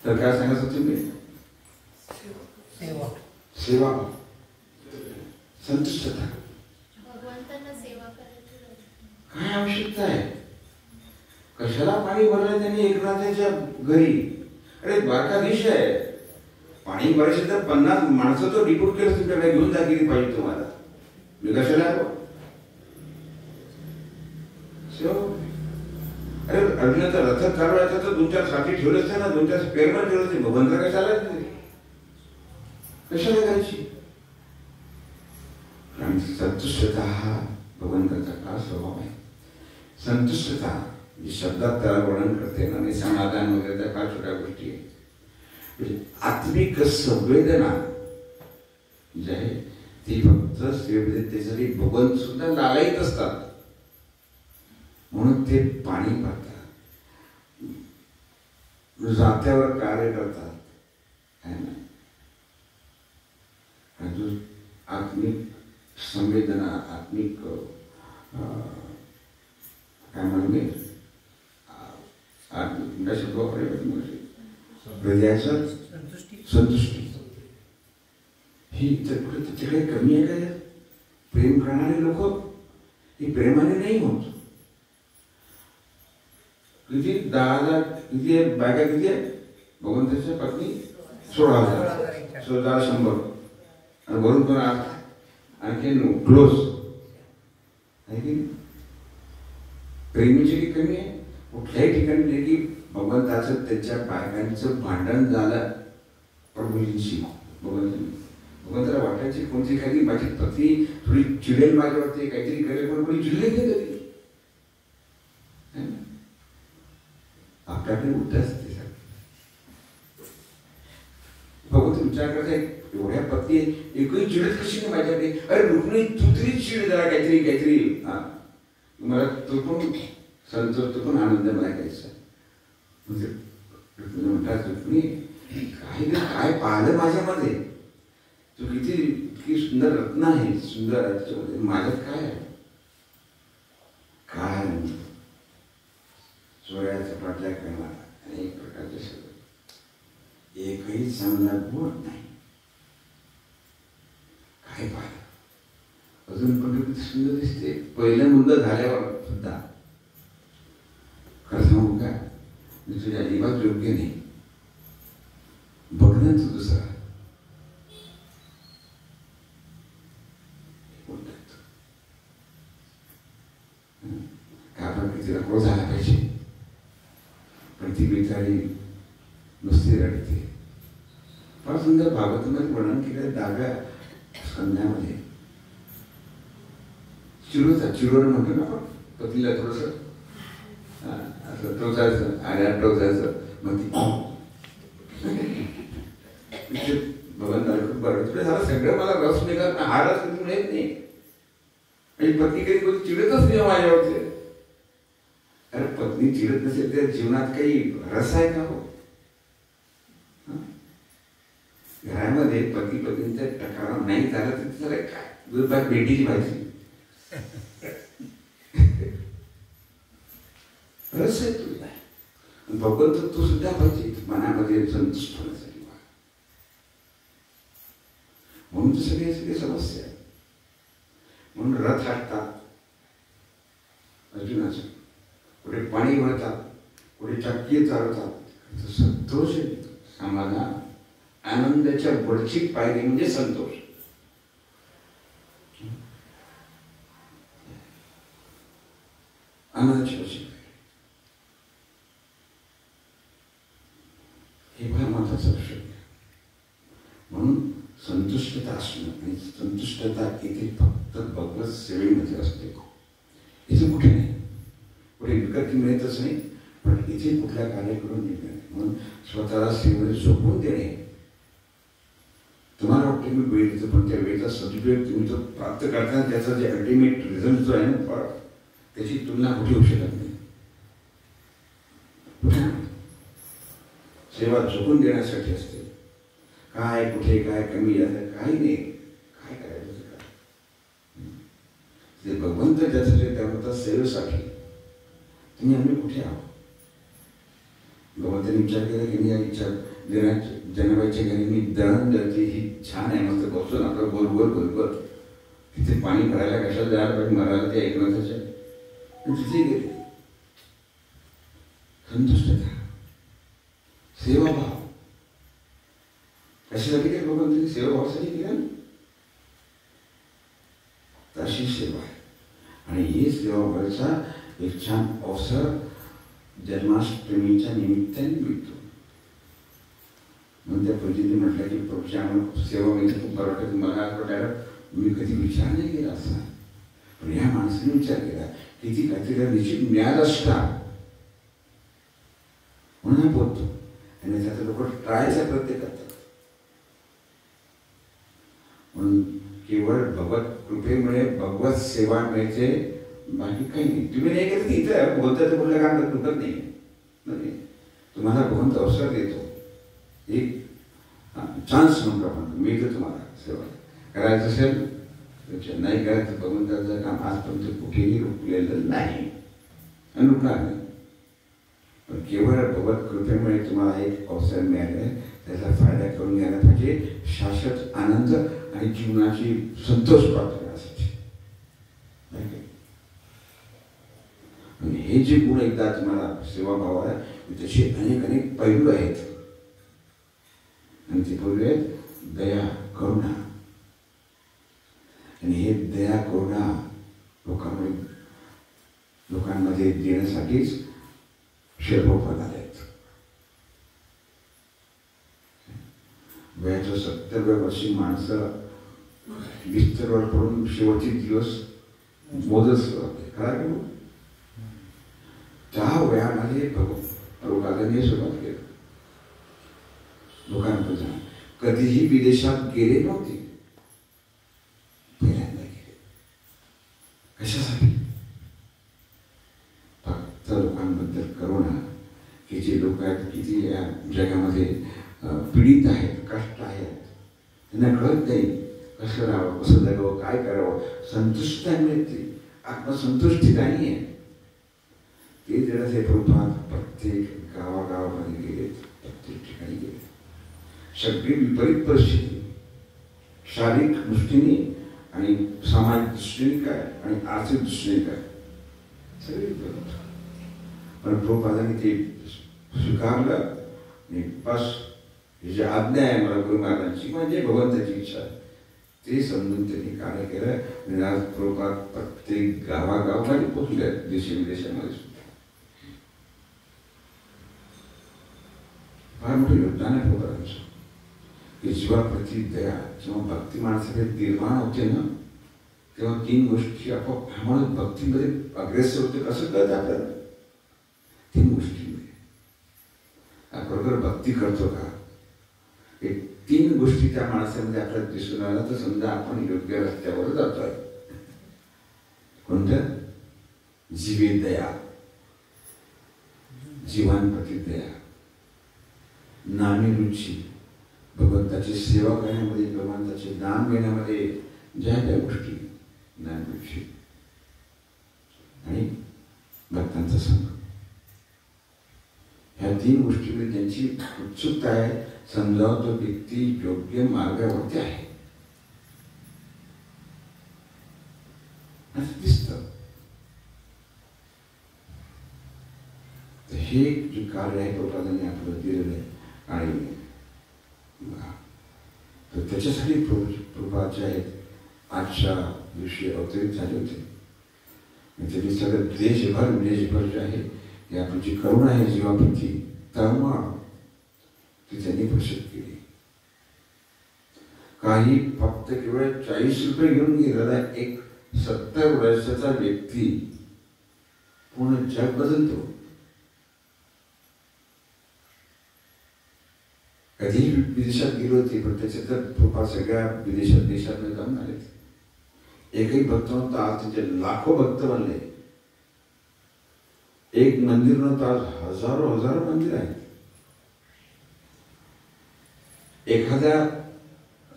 तर काय सांगायचं तुम्ही? सेवा सेवा संतुष्टता. भगवंतांना सेवा करायची काय आवश्यकता आहे? कशाला पाणी भरलं त्यांनी एकनाथाच्या घरी? अरे द्वारकाधीश आहे, पाणी भरायचे तर 50 माणसं तो रिपोर्ट केलं तुमच्याकडे घेऊन जा केली पाहिजे तुम्हाला. मी कशाला? अरे अर्जुन तर रथात चालवायचा तर 2-4 साथी ठेवले असते ना, 2-4 स्पेअरमॅन ठेवले असते. भगवंत काय चालायचं कशाला करायची? आणि संतुष्टता हा भगवंताचा का स्वभाव आहे. संतुष्टता जी शब्दात त्याला वर्णन करते ना, आणि समाधान वगैरे त्या फार छोट्या गोष्टी आहे. म्हणजे आत्मिक संवेदना जी आहे ती फक्त त्यासाठी भगवंत सुद्धा लालायित असतात म्हणून ते पाणी पाहतात, जात्यावर कार्य करतात. आत्मिक संवेदना, आत्मिक काय म्हणून हृदयाचा संतुष्टी ही तिकडे कमी आहे का? प्रेम करणारे लोक ही प्रेमाने नाही होत. किती 10,000 किती आहे बायका? किती आहे भगवंताच्या पत्नी? 16,000 16,100 आणि वरून पण आणखी क्लोज आहे की प्रेमीची की कमी आहे? कुठल्याही ठिकाणी नाही की भगवंताचं त्याच्या बायकांचं भांडण झालं प्रभूजींशी. भगवंताला वाटायची कोणती काही माझी पत्नी थोडी चिडेल माझ्यावरती, काहीतरी करेल, पण कोणी चिडले नाही कधी. आपल्याकडे उलट असते. भगवंत विचार करता एवढ्या पत्नी एकही चिडत कशी नाही माझ्याकडे? अरे रुक्मिणी तू तरी चिड जरा काहीतरी मला तो पण संतोष, तो पण आनंद मला घ्यायचा. म्हणजे म्हणतात रुक्मिणी काय पाहिलं माझ्यामध्ये? तू किती सुंदर रत्न आहे, सुंदर आहे त्याच्यामध्ये. माझ्यात काय आहे? काय सोळ्याचा पाटल्या करणारा अनेक प्रकारचे शब्द, एकही चांगला गुण नाही. काय पाहिलं? अजून पण किती सुंदर दिसते. पहिलं मुलं झाल्यावर सुद्धा खरं सांगू का, मी तुझ्या अजिबात योग्य नाही. बघणं तू दुसरा का पण तिला क्रोध झाला पाहिजे, पण ती बिचारी नुसती रडते. फार सुंदर भागवतामध्ये वर्णन केलं 10व्या स्कंधामध्ये. चिरोर म्हणतो ना आपण पतीला थोडस असं टोचायचं आणि टोचायचं. मग ती भगवंत बरं तुला झालं सगळं मला रस मिळत, हा रस कधी मिळत नाही. आणि पत्नी कधी कोणी चिडतच नाही माझ्यावरती. अरे पत्नी चिडत नसेल तर जीवनात काही रस आहे का? हो, घरामध्ये पती पत्नीचा टकराव नाही झाला तर त्याला काय दुर्भाग भेटीची पाहिजे. रस आहे तुला. भगवंत तू सुद्धा पाहिजे मनामध्ये संतुष्ट होण्यासाठी. म्हणून तर सगळे समस्या आहे. म्हणून रथ हाटतात अर्जुनाचं, कुठे पाणी भरतात, कुठे चक्की चालवतात. संतोष येतो, समाधान, आनंदाच्या वरची पायरी म्हणजे संतोष. आनंदाची वरची पायरी हे फार महत्वाचं विषय. म्हणून संतुष्टता असणं, आणि संतुष्टता इथे फक्त भगवत सेवेमध्ये असते. इथे कुठे नाही, कुठे विकत मिळतच नाही, पण इथे कुठल्या कार्य करून निघणे. म्हणून स्वतःला सेवेमध्ये झोपून देणे. तुम्हाला वाटते मी वेळ देतो, पण त्या वेळेचा सदुपयोग तुम्ही जो प्राप्त करताना त्याचा जे अल्टिमेट रिझल्ट जो आहे ना, त्याची तुलना कुठे होऊ शकत नाही. सेवा झुकून देण्यासाठी असते. काय कुठे काय कमी झालं काही नाही, काय करायचं काय. ते भगवंत ज्यासाठी त्या सेवेसाठी तुम्ही आम्ही कुठे आहोत. भगवंतांनी विचार केला की मी या विचार जनाबाईच्या घरी मी दळण दळते, ही छान आहे, मस्त बसून आपलं गोल गोल गोल गोल तिथे पाणी भरायला कशाला जायला पाहिजे, मरायला ते ऐकलं त्याच्या तिथे गेले. संतुष्टता, सेवाभाव कशासाठी काय भगवंतांनी सेवाभावासाठी केला ना, तशी सेवा आहे. आणि ही सेवाभावाचा एक छान अवसर जन्माष्टमीच्या निमित्ताने मिळतो. म्हणून त्या पूजेने म्हटलं की प्रभूच्या आम्हाला सेवा मिळते खूप बरं वाटतं. मला वाटायला मी कधी विचार नाही केला असता, पण ह्या माणसाने विचार केला की ती काहीतरी निश्चित मिळालं असता म्हणून हा बोलतो. आणि त्याचा लोक ट्रायचा प्रत्येक करतात. म्हणून केवळ भगवत कृपेमुळे भगवत सेवा मिळते, बाकी काही नाही. तुम्ही नाही करत इथं बोलता तर बोललं काम करत नाही. तुम्हाला भगवंत अवसर देतो, एक चान्स म्हणतो आपण, मिळतं तुम्हाला सेवा करायचं असेल तर. नाही करायचं भगवंताचं काम आजपर्यंत कुठेही रुकलेलं नाही आणि रुकणार नाही. पण केवळ भगवत कृपेमुळे तुम्हाला एक अवसर मिळाला, त्याचा फायदा करून घ्यायला पाहिजे. शाश्वत आनंद आणि जीवनाची संतोष प्राप्त करण्यासाठी. आणि हे जे गुण एकदा तुम्हाला सेवाभाव आहे, त्याचे अनेक अनेक पैलू आहेत. आणि ते पैलू आहेत दया, करुणा. आणि हे दया करुणा लोकांमध्ये देण्यासाठीच शेरभोपाला आहेत. वयाच्या 70व्या वर्षी माणसं बिस्तरवर पडून शेवटचे दिवस मोजत होते. कारण त्या वयामध्ये प्रभुपादांनी सुरुवात केली. लोकांपर्यंत कधीही विदेशात गेले नव्हते, पहिल्यांदा गेले. कशासाठी? फक्त लोकांबद्दल करुणा, की जे लोक आहेत किती या जगामध्ये पीडित आहेत, कष्ट आहेत, त्यांना कळत नाही कसं राहावं, कसं जगावं, काय करावं. संतुष्टता मिळते, आत्मसंतुष्टी नाही आहे. ते जरा ते प्रभात प्रत्येक गावागावामध्ये गेले, प्रत्येक ठिकाणी गेले. सगळी विपरीत परिस्थिती, शारीरिक दृष्टीने आणि सामाजिक दृष्टीने काय आणि आर्थिक दृष्टीने काय, सगळी विपरीत. पण प्रभुपादांनी ते स्वीकारलं आणि बस ही जी आज्ञा आहे मला गुरु महाराजांची, म्हणजे भगवंताची इच्छा, ते समजून त्यांनी कार्य केलं. आणि आज प्रभुपाद प्रत्येक गावागावामध्ये पोचले, देशविदेशामध्ये सुद्धा. फार मोठं योगदान आहे प्रभुपादांचं. की जीवाप्रती दया जेव्हा भक्ती माणसाकडे निर्माण होते ना, तेव्हा 3 गोष्टी आपोआप आम्हाला भक्तीमध्ये अग्रेसर होते. कसं कळतं आपल्याला? 3 गोष्टींमध्ये. बरोबर भक्ती करतो का, एक 3 गोष्टी त्या माणसामध्ये आपल्याला दिसून आल्या तर समजा आपण योग्य रस्त्यावर जातोय. कोणतं? जीवे दया, जीवांप्रती दया, नामी रुची, भगवंताची सेवा करण्यामध्ये, भगवंताचे नाम घेण्यामध्ये ज्या त्या गोष्टी, ज्ञान रुची आणि भक्तांचा संग, ह्या 3 गोष्टीमध्ये ज्यांची उत्सुकता आहे, समजावं तो व्यक्ती योग्य मार्गावरती आहे असं दिसतं. हे जे कार्य आहे प्रभुपादांनी आपल्याला दिलेलं आहे. आणि तर त्याच्यासाठी प्रभुपाद जे आहेत आजच्या दिवशी अवतरित झाले होते. त्याची सगळं देशभर विदेशभर जे आहे, ही आपली जी करुणा आहे जीवाप्रती, तळमळ, ती त्यांनी प्रसिद्ध केली. काही फक्त केवळ 40 रुपये घेऊन गेलेला एक 70 वर्षाचा व्यक्ती पूर्ण जग बदलतो. कधीही विदेशात गेले होते, पण त्याच्यात प्रभुपाद सगळ्या विदेशात देशात जाऊन आले. एकही भक्त नव्हता, आज त्यांचे लाखो भक्त बनले. एक मंदिर नव्हतं, आज हजारो हजारो मंदिर आहेत. एखाद्या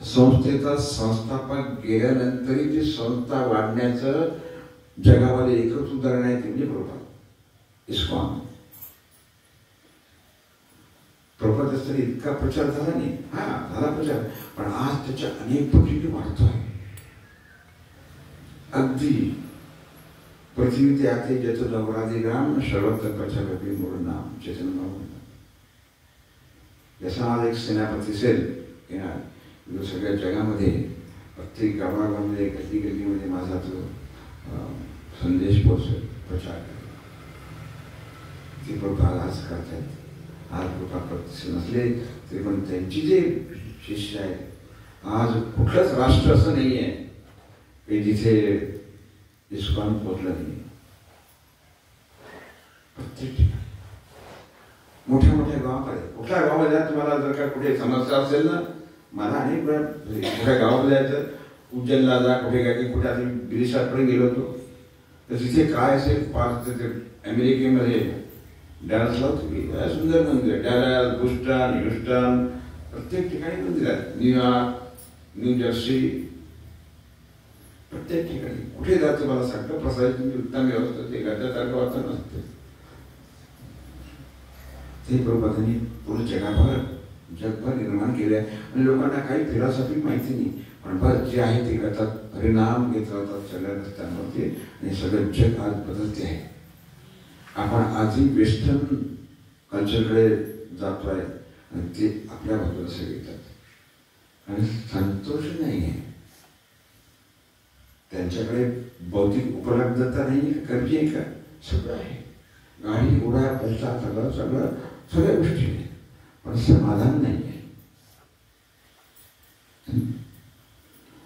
संस्थेचा संस्थापक गेल्यानंतरही ती संस्था वाढण्याचं जगामध्ये एकच उदाहरण आहे ते म्हणजे प्रभुपाद, इस्कॉन. प्रभुपाद असताना इतका प्रचार झाला नाही, हा झाला प्रचार, पण आज त्याच्या अनेक पटीने वाढतोय. अगदी पृथ्वी ते आते ज्याचं नवराधिराम सर्वत्र प्रचारपी मूळ नाम चेतन भाऊ. जसा आज एक सेनापती सेल येणार सगळ्या जगामध्ये प्रत्येक गावागावामध्ये गल्ली गल्लीमध्ये माझा तो संदेश पोहोचेल, प्रचार करेल. ते प्रभुपाद आज करतायत. आज प्रभुपाद प्रतिष्ठित नसले तरी पण त्यांची जे शिष्य आहेत, आज कुठलंच राष्ट्र असं नाही आहे की जिथे इस्कॉन पोचलं नाही. प्रत्येक ठिकाणी मोठ्या मोठ्या गावामध्ये, कुठल्या गावामध्ये तुम्हाला जर का कुठे समस्या असेल ना, मला अनेक वेळा कुठल्या गावामध्ये जायचं, उज्जैनला जा, कुठे काय कुठे आम्ही गिरीशाकडे गेलो होतो, तर तिथे काय असेल पाच अमेरिकेमध्ये डॅलसला होतो, सुंदर मंदिर आहे. डॅलस, बोस्टन, ह्युस्टन, प्रत्येक ठिकाणी मंदिर आहेत. न्यूयॉर्क, न्यू जर्सी, प्रत्येक ठिकाणी कुठे जायचं मला सांगतो, प्रसादाची उत्तम व्यवस्था ते गद्यासारखं वाचन नसते. ते प्रभुपादांनी पूर्ण जगभर निर्माण केले आहे. आणि लोकांना काही फिलॉसॉफी माहिती नाही, पण बस जे आहे ते करतात, परिणाम घेत राहतात सगळ्या रस्त्यांवरती, आणि सगळं जग आज बदलते आहे. आपण आजही वेस्टर्न कल्चरकडे जातोय आणि ते आपल्या बाजूला सगळे येतात आणि संतोष नाही आहे. त्यांच्याकडे बौद्धिक उपलब्धता नाही, कर्जी आहे का, सगळं आहे, गाडी घोडा पैसा सगळं सगळं सगळ्या गोष्टी आहे, पण समाधान नाही आहे.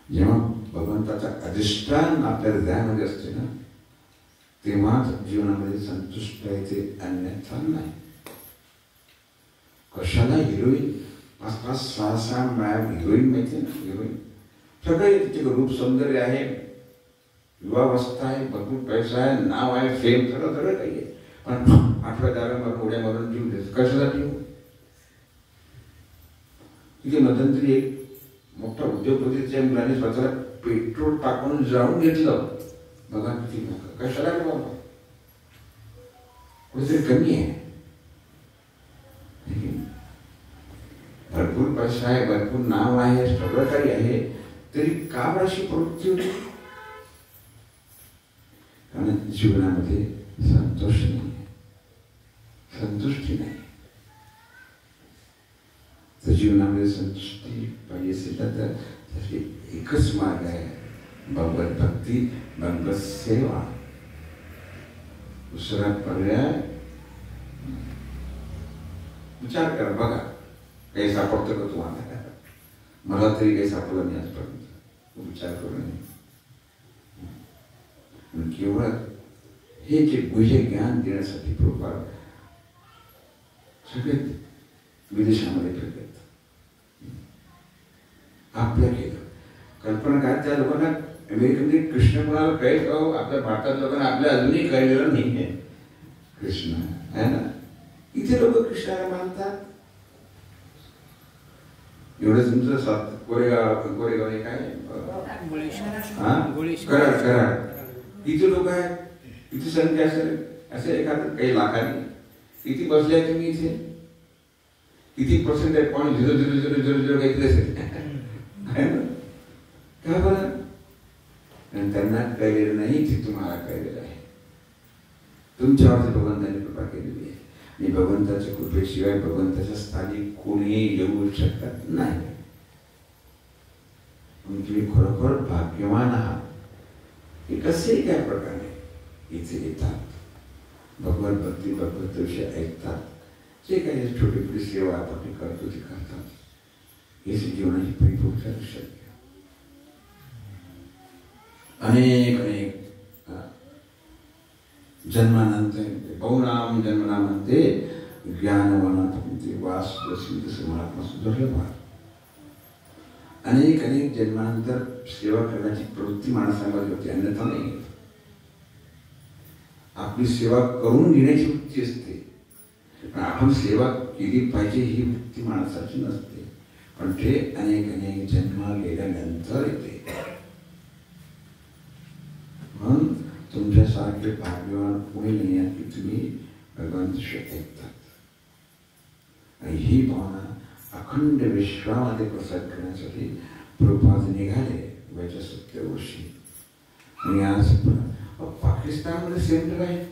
जेव्हा भगवंताचा अधिष्ठान आपल्या हृदयामध्ये असते ना, तेव्हाच जीवनामध्ये संतुष्ट आहे, ते अन्यथा नाही. कशाला हिरोईन 5-5, 6-6 हिरोईन माहिती ना, हिरोईन सगळे तिचे रूप सौंदर्य आहे, युवावस्था आहे, भरपूर पैसा आहे, नाव आहे, फेम, सगळं सगळं काही आहे, पण 8व्या 10व्या उड्या मारून जीव देतो. कशासाठी हो? तिथे मध्यंतरी एक मोठा उद्योगपतीच्या मुलाने स्वतःला पेट्रोल टाकून जाऊन घेतलं. बघा किती नका, कशाला रे बाबा, कुठेतरी कमी आहे. भरपूर पैसा आहे, भरपूर नाव आहे, सगळं काही आहे, तरी का अशी प्रवृत्ती होती? कारण जीवनामध्ये संतोष नाही, संतुष्टी नाही. तर जीवनामध्ये संतुष्टी पाहिजे असेल तर त्यासाठी एकच मार्ग आहे, भगवत भक्ती, भगवत सेवा. दुसरा पर्याय विचार करा, बघा काही सापडतं का तुम्हाला? मला तरी काही सापडलं नाही आजपर्यंत. विचार करू नये. केवळ हे जे गुह्य ज्ञान देण्यासाठी प्रभुपाद सगळे विदेशामध्ये फिरतात. आपल्या केलं कल्पना काय, त्या लोकांना अमेरिकेमध्ये कृष्ण म्हणाला काही आपल्या भारतात लोकांना आपल्या अजूनही कळलेलं नाही आहे कृष्ण आहे ना. इथे लोक कृष्णाला मानतात. एवढं तुमचं कोरेगाव हे काय कराड इथे लोक आहेत. इथे संख्या असेल एखादं काही लाखांनी. किती बसले आहे तुम्ही इथे? किती पर्सेंट आहे? 0.0000 काहीतरी असेल आहे ना. का बरं? आणि त्यांना कळलेलं नाही, ते तुम्हाला कळलेलं आहे. तुमच्यावरती भगवंताने कृपा केलेली आहे आणि भगवंताच्या कृपेशिवाय भगवंताच्या स्थानी कोणीही येऊ शकत नाही. तुम्ही खरोखर भाग्यवान आहात की कसेही त्या प्रकारे इथे येतात, भगवत भक्ती भगवत विषय ऐकतात, जे काही छोटी छोटी सेवा आपण करतो ते करतात. हेच जीवनाची परिपूर्ण शक्य. अनेक अनेक जन्मानंतर बहुनाम जन्मनामंते ज्ञानवनांते वास जसं महात्मा सुधारलं. अनेक अनेक जन्मानंतर सेवा करण्याची प्रवृत्ती माणसामध्ये होती, अन्यथा नाही. आपली सेवा करून घेण्याची वृत्ती असते, पण आपण सेवा केली पाहिजे ही वृत्ती माणसाची नसते. पण ते अनेक अनेक जन्म गेल्यानंतर येते. म्हणून तुमच्यासारखे भाग्यवान कोणी नाही आहे की तुम्ही भगवंताशी ऐकतात. आणि ही भावना अखंड विश्वामध्ये प्रसाद करण्यासाठी प्रभुपाद निघाले वयाच्या 70 वर्षी. आणि आज पाकिस्तानमध्ये सेंटर आहे.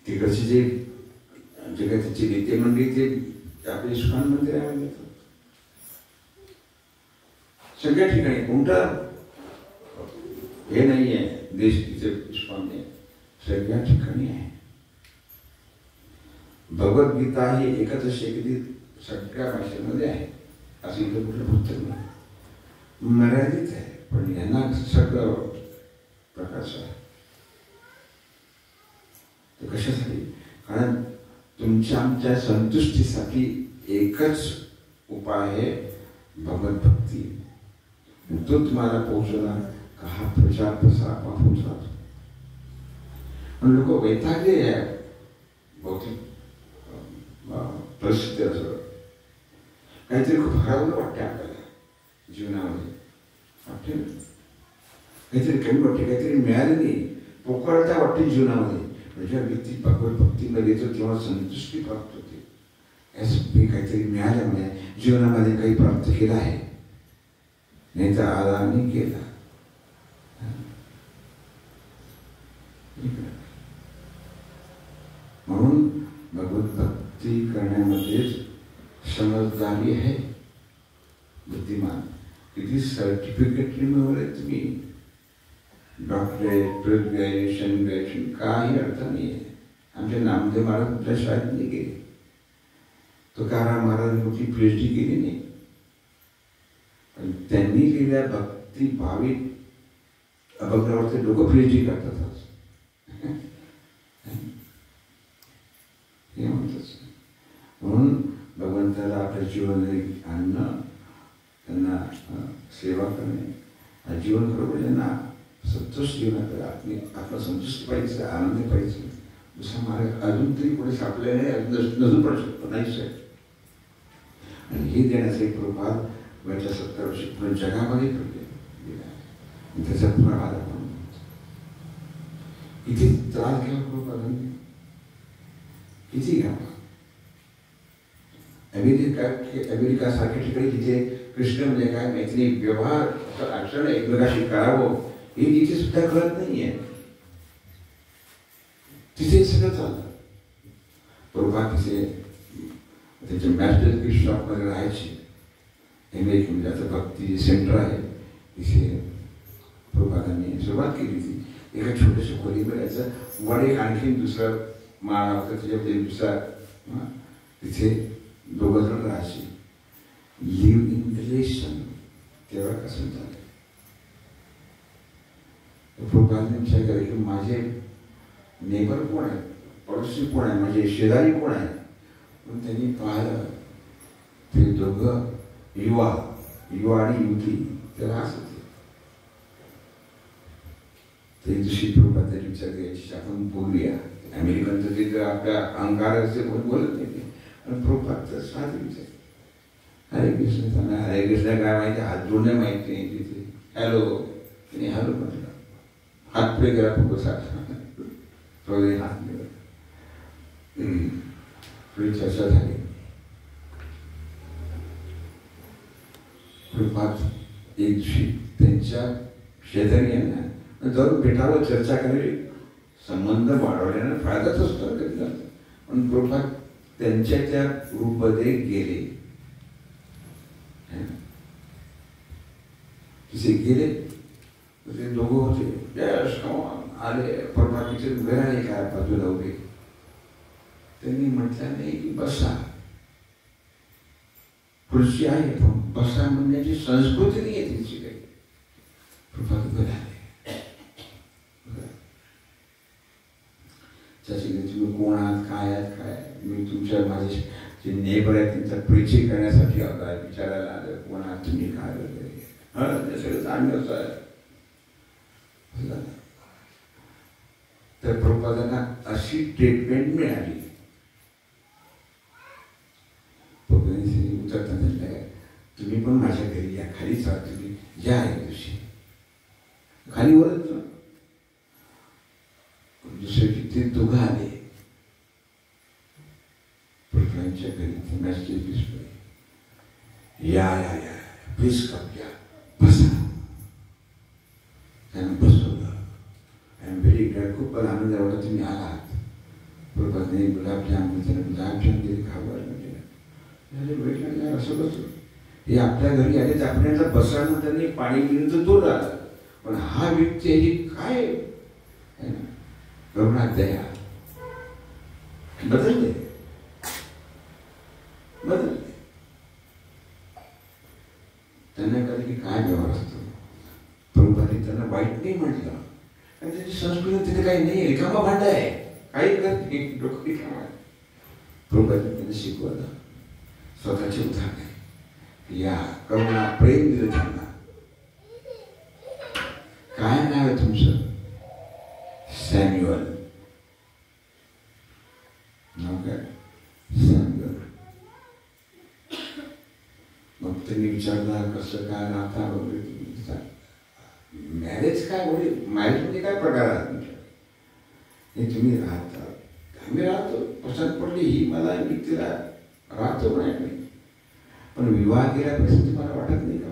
तिकडचे जे काय त्याची नेते मंडळी ते आपल्या इस्कॉन मंदिरामध्ये येतात. सगळ्या ठिकाणी कोणतं हे नाही आहे देश तिथे इस्कॉन आहे, सगळ्या ठिकाणी आहे. भगवद्गीता ही एकच शेकडी सगळ्या भाषेमध्ये आहे, असं इथं कुठलं पुस्तक नाही. मर्यादित आहे पण यांना सगळं प्रकारचं आहे. तर कशासाठी? कारण तुमच्या आमच्या संतुष्टीसाठी एकच उपाय आहे भगवत भक्ती. तो तुम्हाला पोहोचला का हा प्रचार प्रसार आपोआप होत राहतो. पण लोक वैतागले आहे बहुतेक प्रसिद्ध असं काहीतरी खूप हरवलं वाटते आपल्याला जीवनामध्ये. वाटते ना काहीतरी कमी वाटते, काहीतरी मिळाले नाही, पोकळता वाटते जीवनामध्ये. जेव्हा व्यक्ती भगवत भक्तीमध्ये येतो तेव्हा संतुष्टी प्राप्त होते. यासाठी काहीतरी मिळाल्यामुळे जीवनामध्ये काही प्राप्त केलं आहे, नाही तर आराम नाही केला. म्हणून भगवत भक्ती करण्यामध्येच समजदारी आहे. बुद्धिमान किती सर्टिफिकेट मिळवले तुम्ही, डॉक्टरेट, पोस्ट ग्रॅज्युएशन, काही अर्थ नाही आहे. आमचे नामदेव महाराज कुठल्या शाळेत नाही गेले, तुकाराम महाराज कुठली PhD केली नाही, पण त्यांनी केलेल्या भक्ती भाविक अभंगावरती लोक PhD करतात. हे म्हणतात. म्हणून भगवंताला आपल्या जीवनामध्ये आणणं, त्यांना सेवा करणे, जीवन बरोबर त्यांना संतोष जीवनाकडे आपला संतुष्ट पाहिजे, आनंद पाहिजे. दुसरा मार्ग अजून तरी पुढे सापडले नाही, नजून पडू शकतो नाहीच आहे. आणि हे देण्याचे प्रभाव वयाच्या 70 वर्षी पुढे जगामध्ये दिला. त्याचा प्रभाव आपण किती त्रास घ्यावा प्रभावाने, किती घ्यावा. अमेरिका सारख्या ठिकाणी जिथे कृष्ण म्हणजे काय मैत्री व्यवहार अक्षर एकमेकाशी करावं हे तिथे सुद्धा कळत नाहीये. तिथे सगळं चाललं. प्रभा तिथे त्याच्या मॅस्टर शॉपमध्ये राहायचे. अमेरिकेमध्ये आता भक्ती सेंटर आहे, तिथे प्रभातांनी सुरुवात केली होती. एका छोट्याशा खोलीमध्ये याचं वर एक आणखी दुसरं माळा होता, त्याच्यामध्ये दुसरा तिथे दोघं जण राहायचे. Live in relation. तेव्हा कसं झालं प्रभातांनी विचार केला की माझे नेबर कोण आहे, पडोसी कोण आहे, माझे शेजारी कोण आहे. पण त्यांनी पाहिलं ते दोघं युवा आणि युवती ते राहत होते. ते दिवशी प्रभातांनी विचार करायची आपण बोलूया. अमेरिकन तर ते आपल्या अहंकाराचे बोलत नाही ते, पण प्रभात तर साधे विचार. हरे कृष्ण, त्यांना हरे कृष्ण काय माहिती, हात जोडणे माहिती नाही. तिथे हॅलो, तिने हॅलो म्हटलं, हात पुढे गेला प्रभूसाठी हात मिळत. थोडी चर्चा झाली. प्रभात एक दिवशी त्यांच्या शेजारी यांना जरूर भेटावं, चर्चा करावी, संबंध वाढवल्यानं फायदाच असतो. पण प्रभात त्यांच्या त्या ग्रुपमध्ये गेले. तिथे गेले ते दोघं होते. आले प्रभातीचे उभे राहिले काय बाजूला उभे. त्यांनी म्हटलं नाही की बसा, खुर्ची आहे पण बसा म्हणण्याची संस्कृती नाही आहे त्यांची काही. प्रभात उभे राहिले. त्याची तुम्ही कोण आहात, काय आहात, काय मी तुमच्या माझे जे नेबर आहेत त्यांचा परिचय करण्यासाठी आला, विचारायला आलं कोण आहात तुम्ही, काय वगैरे. ते सगळं चांगलंच आहे. तर प्रभुपादांना अशी ट्रीटमेंट मिळाली. खालीवरच दुसऱ्या ते दोघं आले प्रभूंच्या घरी मॅसेज दिसतोय या या या प्लीज कम या बसा. त्यांना बसवलं. I am very glad. खूप मला आनंद एवढा तुम्ही आलात. प्रभूने गुलाबजाम त्याने गुलाबजाम दिले खावं वेळ लागला असं बसलो. हे आपल्या घरी आले तर आपल्याला बसणं त्यांनी पाणी पिऊन तर दूर राहिलं. पण हा व्यक्ती आहे काय करुणा दया बदलले बदलले. त्यांना कधी काय व्यवहार असतो. प्रभूंनी त्यांना वाईट नाही म्हटलं आणि त्याची संस्कृती तिथे काही नाही. रिकामा भांड आहे. काही करत नाही. डोकं रिकामा आहे. प्रभूंनी त्यांना शिकवलं. स्वतःचे उदाहरण आहे. या करुणा प्रेम दिलं त्यांना. काय नाव आहे तुमचं? सॅम्युअल. नाव काय? सॅम्युअल. मग त्यांनी विचारलं कसं काय नाता वगैरे. मॅरेज काय म्हणजे मॅरेज म्हणजे काय प्रकार आहे तुमच्या? हे तुम्ही राहता. आम्ही राहतो. पसंत पडली ही मला मी तिला राहतो नाही. पण विवाह केल्यापासून तुम्हाला वाटत नाही का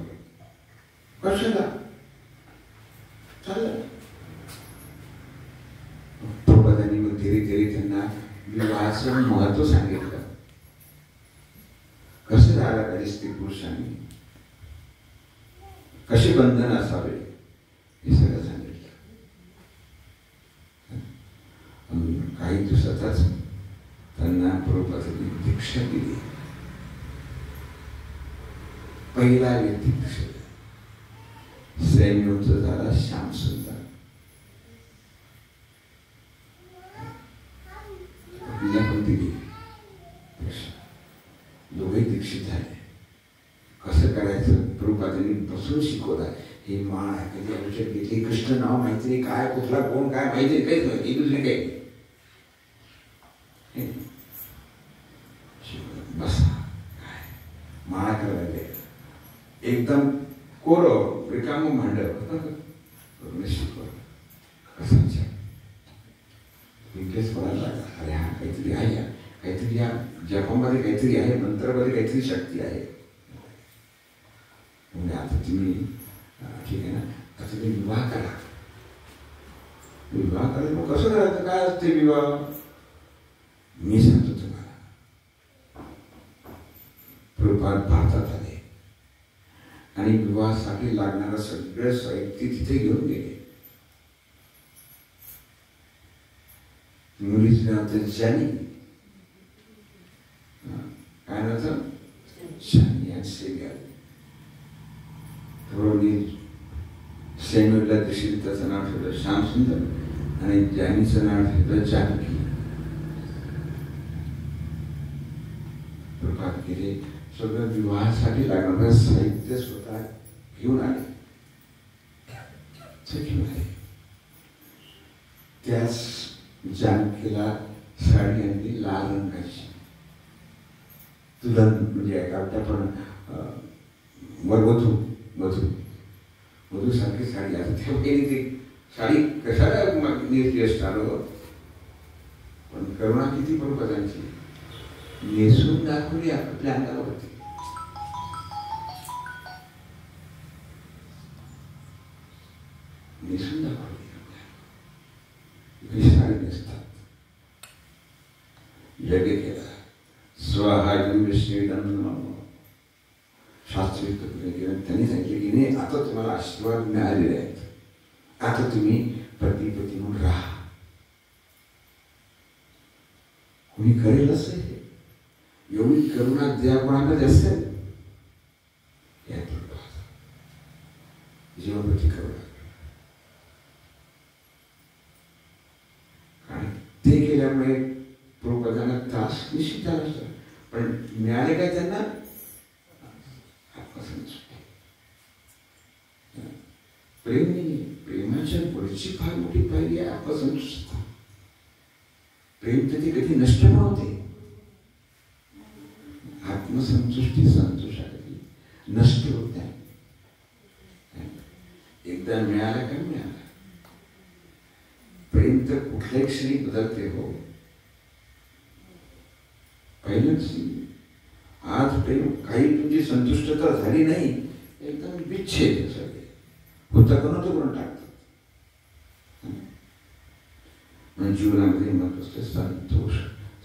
कशाला चाललं? प्रभूंनी मग धीरे धीरे त्यांना विवाहाचं महत्व सांगितलं. कसं राहायला पाहिजे स्त्री पुरुषांनी, कसे बंधन असावे हे सगळं सांगितलं. काही दिवसातच त्यांना प्रभूंनी दीक्षा दिली. पहिला व्यक्ती दीक्षा सैन्योत्सव झाला श्याम सुंदर. दोघे दीक्षित झाले. कसं करायचं प्रभूंनी बसून शिकवलं. हे माळ कधी औषध घेतली, कृष्ण नाव माहिती नाही, काय कुठला कोण काय माहिती नाही, काहीच माहिती दुसरी काही. बसा काय माळा करायला एकदम कोरं रिकामं भांड शिकवलं. कसं इतकेच म्हणाला अरे हा काहीतरी आहे, काहीतरी या जपामध्ये काहीतरी आहे, मंत्रामध्ये काहीतरी शक्ती आहे. म्हणजे आता तुम्ही ठीक आहे ना, आता तुम्ही विवाह करा. विवाह करायला मग कसं करायचं, काय असते विवाह मी सांगतो तुम्हाला. प्रभुपाद भारतात आले आणि विवाहासाठी लागणारं सगळं साहित्य तिथे घेऊन गेले. मुलीचं नाव होतं जानी. काय नाव होतं? जानी आणि सेम्युअल. सेम्युअलला दिवशी त्याचं नाव ठेवलं श्यामसुंदर आणि जानीचं नाव ठेवलं जानकी. प्रभात गेले सगळं विवाहासाठी लागणारं साहित्य स्वतः घेऊन आले. त्याच जानकीला साडी आणली लाल रंगाची. तुला म्हणजे काय पण वधू वधू वधूसारखी साडी. आता ठेवलेली ती साडी कशाला नेसली असणार. पण करुणा किती प्रभूपादांची. नेसून दाखवली आपल्या अंगावरती. नेसून दाखवली साडी नेसतात. यज्ञ केला. शास्त्री त्यांनी सांगितले की नाही आता तुम्हाला आशीर्वाद मिळालेले आहेत, आता तुम्ही पती पती म्हणून राहा. कोणी करेल असं एवढी करुणा ज्या कोणामध्ये असेल जीवनप्रती करुणा. आणि ते केल्यामुळे प्रभुपादांना त्रास निश्चित झाला असतो. पण मिळाले काय त्यांना प्रेम नाही. प्रेमाच्या पुढची फार मोठी पायरी आहे आत्मसंतुष्टता. प्रेम तर ते कधी नष्ट न होते. आत्मसंतुष्टी संतोषा कधी नष्ट होत नाही. एकदा मिळाला का मिळाला. तर कुठल्याही क्षणी बदलते हो. पहिलंच आज प्रेम काही तुमची संतुष्टता झाली नाही, एकदम विच्छेद सगळे होता करून टाकतात. म्हणजे जीवनामध्ये महत्वाचं संतोष,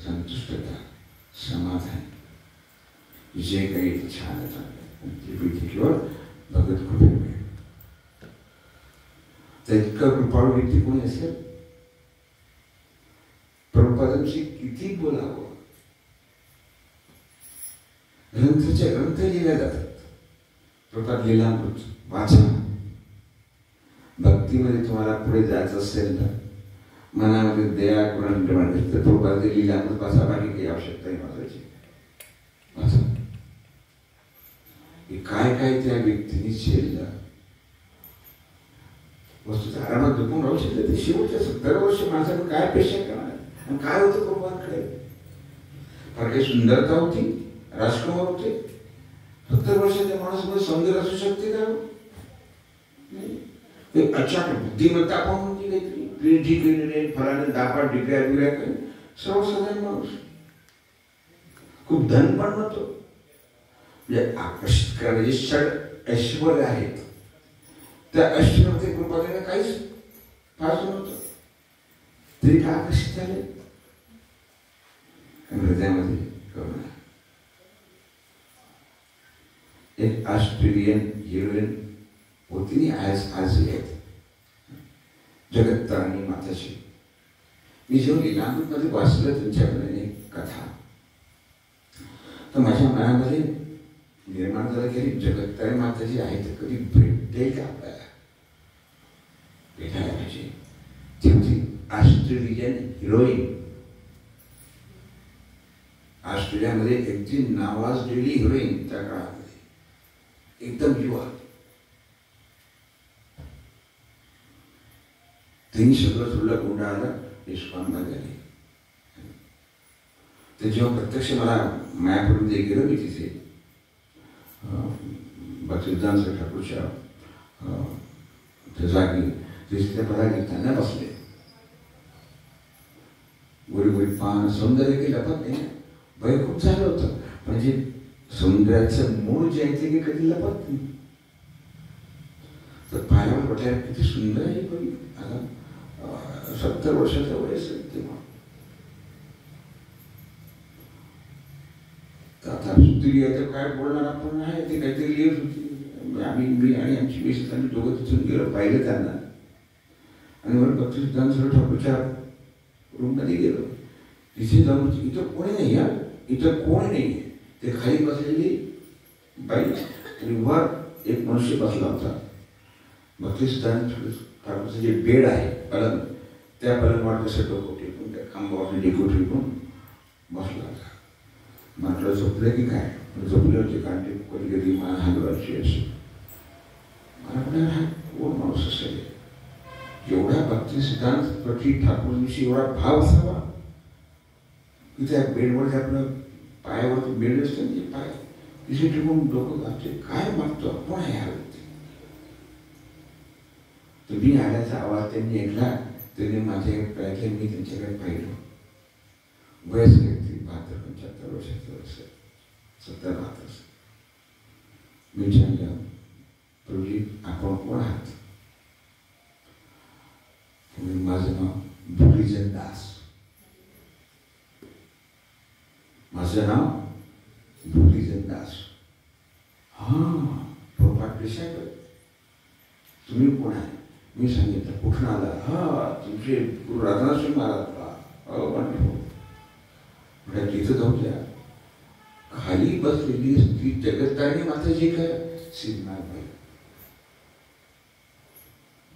संतुष्टता, समाधान, जे काही छान किंवा भगत कृपेमुळे. तर इतका कृपाळू व्यक्ती कोणी असेल, प्रभुपादांशी किती बोलावं. ग्रंथ लिहिल्या जातात. प्रभुपाद लीलामृत वाचा. भक्तीमध्ये तुम्हाला पुढे जायचं असेल ना, मनामध्ये दया करुणा निर्माण झाली तर प्रभुपाद लीलामृत वाचा. बाकी काही आवश्यकता नाही वाचायची. वाचा. काय काय त्या व्यक्तीने झेललं. वस्तूचा आरामात दुखून राहू शकते. ते शेवटच्या 70 वर्ष माणसाकडे काय अपेक्षा करणार आणि काय होतं प्रभुपादांकडे. फार काही सुंदरता होती, राजकुमार होते. 70 वर्षाच्या माणसामध्ये सौंदर्य असू शकते का? ते अचानक बुद्धिमत्ता आपण म्हणजे काहीतरी पीएचडी केलेले, फलाने 10 डिग्र्या बिग्र्या करून सर्वसाधारण माणूस. खूप धन पण नव्हतं. म्हणजे आकर्षित करणारे षड ऐश्वर्य आहेत, त्या ऐश्वर्यामध्ये कृपाने काहीच फारसं नव्हतं. तरी का आकर्षित झाले? हृदयामध्ये करुणा. एक ऑस्ट्रेलियन हिरोईन होती आजही आहेत, जगत्तारिणी माताची. मी जेव्हा लीलामृतमध्ये वाचलं त्यांच्याकडे एक कथा, तर माझ्या मनामध्ये निर्माण झालं की जगत्तारिणी माताजी आहे तर कधी भेटेल का आपल्याला, भेटायला पाहिजे. ती होती ऑस्ट्रेलियन हिरोईन. ऑस्ट्रेलियामध्ये एकटी नावाजलेली हिरोईन त्या काळामध्ये, एकदम युवा. तिने सगळं सोडलं, गुंडाळलं, इस्कॉनमध्ये आली. तर जेव्हा प्रत्यक्ष मला मायापूरमध्ये गेलो मी तिथे भक्तिसिद्धांत ठाकूरच्या जागी तिथे पदार्थ त्यांना बसले. गोरी गोरी पान, सौंदर्य काही लपत नाही. वय खूप झालं होतं, पण जे सौंदर्याचं मूळ जे आहे ते कधी लपत नाही. तर पायावर वाटायला किती सुंदर आहे पण आता 70 वर्षाचा वय असेल तेव्हा. आता स्त्री आहे तर काय बोलणार आपण, आहे ते काहीतरी लिहित होती. मी आणि आमची मिसेस आम्ही दोघं तिथून गेलो, पाहिलं त्यांना. आणि मग भक्तिसिद्धांत ठाकूरच्या रूममध्ये गेलो. तिथे जाऊन इथं कोणी नाही, या इथं कोणी नाही. ते खाली बसलेली बाई आणि वर एक मनुष्य बसला होता. भक्तिसिद्धांत ठाकूरचं जे बेड आहे, पलंग, त्या पलंगावर कसं डोकं टेकून त्या खांबावर डेको टेकून बसला होता. म्हटलं झोपलं की काय? झोपले होते, कारण ते कधी कधी मान हलवायची असे. मला म्हणाला हा कोण माणूस असेल, एवढा भक्तिसिद्धांत ठाकूरविषयी एवढा भाव असावा की त्या बेडवर आपलं पायावर बेड असतं म्हणजे पाय तिथे ठेवून डोकं घालते. काय मागतो, कोण आहे हा व्यक्ती? तुम्ही आल्याचा आवाज त्यांनी ऐकला. त्यांनी माझ्याकडे पाहिलं, मी त्यांच्याकडे पाहिलं. वयस्कर व्यक्ती, 72-75 वर्षाचं असेल, 70-72 असेल. मी विचारलं, प्रभूजी आपण कोण आहात? माझं नाव भुलीजन दास. माझं नाव भुलीजन दास. हां, प्रभुपाद देसाईकर, तुम्ही कोण आहे? मी सांगितलं. कुठून आला? हा, तुमचे गुरु राधानाथ महाराज का? म्हणतो तिथं जाऊ द्या. खाली बसलेली स्त्री जगत्तारिणी माताजी काय? सिद्धनाथबाई.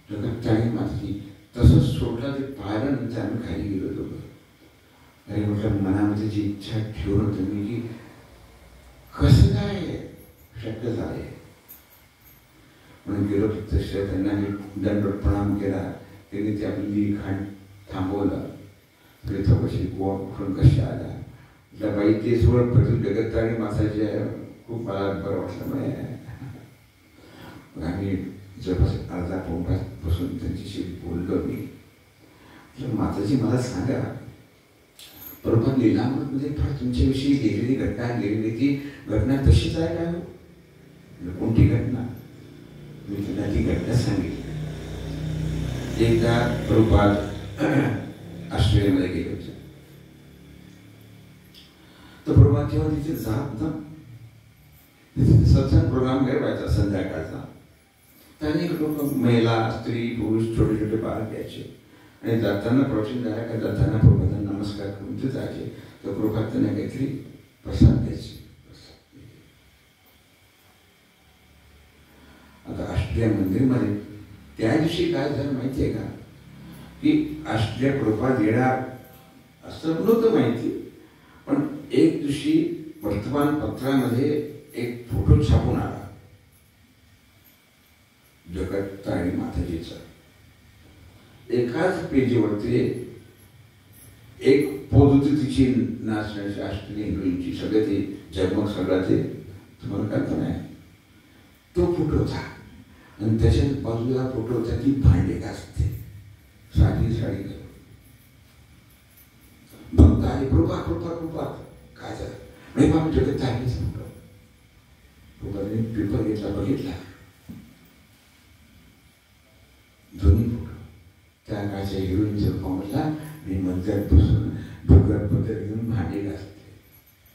जगत्तारिणी माताजी. तसंच सोडला ते पाहिल्यानंतर आम्ही खाली गेलो दोघं. अरे म्हटलं, मनामध्ये जी इच्छा ठेवून होतं मी की कसं काय शक्य झालंय म्हणून गेलो. प्रत्यक्ष त्यांना मी दंडवत प्रणाम केला. त्यांनी ते आपली लिखाण थांबवलं. थोडीशी गोड उठून कशी आला. म्हटलं बाई ते सोड, प्रथम जगत्तारिणी माताजी खूप मला बरं वाटलं. मग आम्ही जवळपास अर्धा पाऊण तास बसून त्यांच्याशी बोललो. मी म्हटलं माताजी मला सांगा, प्रभुपाद लीलामृतमध्ये फार तुमच्याविषयी लिहिलेली घटना लिहिलेली, ती घटना तशीच आहे का? कोणती घटना? मी त्यांना ती घटना सांगितली. एकदा प्रभुपाद ऑस्ट्रेलियामध्ये गेले होते. तर प्रभुपाद जेव्हा तिथे जात ना, तिथे सत्संग प्रोग्राम काय व्हायचा संध्याकाळचा. तर अनेक लोक, महिला, स्त्री, पुरुष, छोटे छोटे बाळक यायचे आणि जाताना प्रवचन झाला का जाताना प्रभुपादांना नमस्कार करून ते जायचे. तर प्रभुपाद त्यांना काहीतरी प्रसाद द्यायचे. आता ऑस्ट्रेलिया मंदिरमध्ये त्या दिवशी काय झालं माहिती आहे का, की ऑस्ट्रेलिया प्रभुपाद येणार असं नव्हतं माहिती, पण एक दिवशी वर्तमानपत्रामध्ये एक फोटो छापून आला जगत्तारिणी माताजीचा. एकाच पेजीवरती एक पोज होती तिची नाचण्याची, ऑस्ट्रेलियन हिरोईनची, सगळं ते जगमग सगळं ते तुम्हाला कल्पना आहे. तो फोटो होता आणि त्याच्या बाजूला फोटो होता ती भांडे घासते, साधी साडी घालून. भक्त आले, कृपा कृपा कृपा. काय झालं नाही बाबा, जगत्तारिणीचा फोटो. कृपाने पेपर घेतला, बघितला, दोन्ही फोटो त्या काळच्या हिरोईनच्या रूपामधला आणि मंदिरात बसून डोक्यात पदर घेऊन भांडे घासते.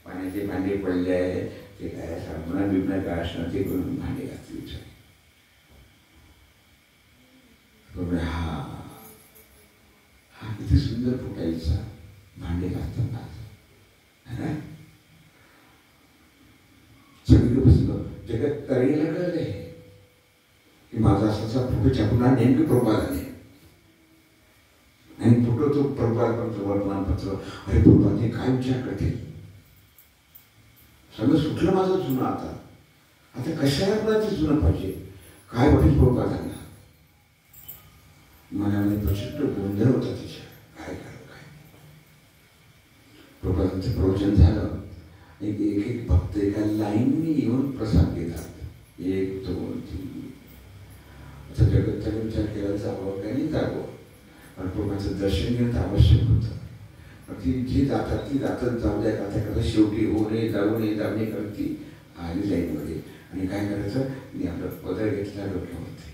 पाण्याचे भांडे पडले आहे, ते काय साबणा बिबणा काय असणार ते करून भांडे घासते विचार. हा हा किती सुंदर फुटायचा भांडे घासताना. सगळीकडे बसलं. जगत्तारिणीला कळले की माझा असा फोटो छापून नेमके प्रभुपादाने आणि फोटो तो प्रभुपादांचं वर्तमानपत्र. अरे प्रभुपाद काय विचार करते, सगळं सुटलं माझं जुनं. आता कशाला मला ते जुनं पाहिजे, काय वाटेल प्रभुपादांना. मनामध्ये प्रचंड गोंधळ होता तिच्या, काय करू काय. प्रभुपादांचं प्रवचन झालं. एक एक भक्त एका लाईनने येऊन प्रसाद घेतात, 1 2 3. आता जगत्ताने विचार केला जावं काय नाही जावं, पण प्रभुपादांचं दर्शन घेणं आवश्यक होतं. पण ती जी जातात ती जातात, जाऊ द्या आता कसं शेवटी होऊ नये जाऊ नये जाऊ नये करत ती आली लाईनमध्ये. आणि काय करायचं, मी आपला पदर घेतला डोक्यावरती,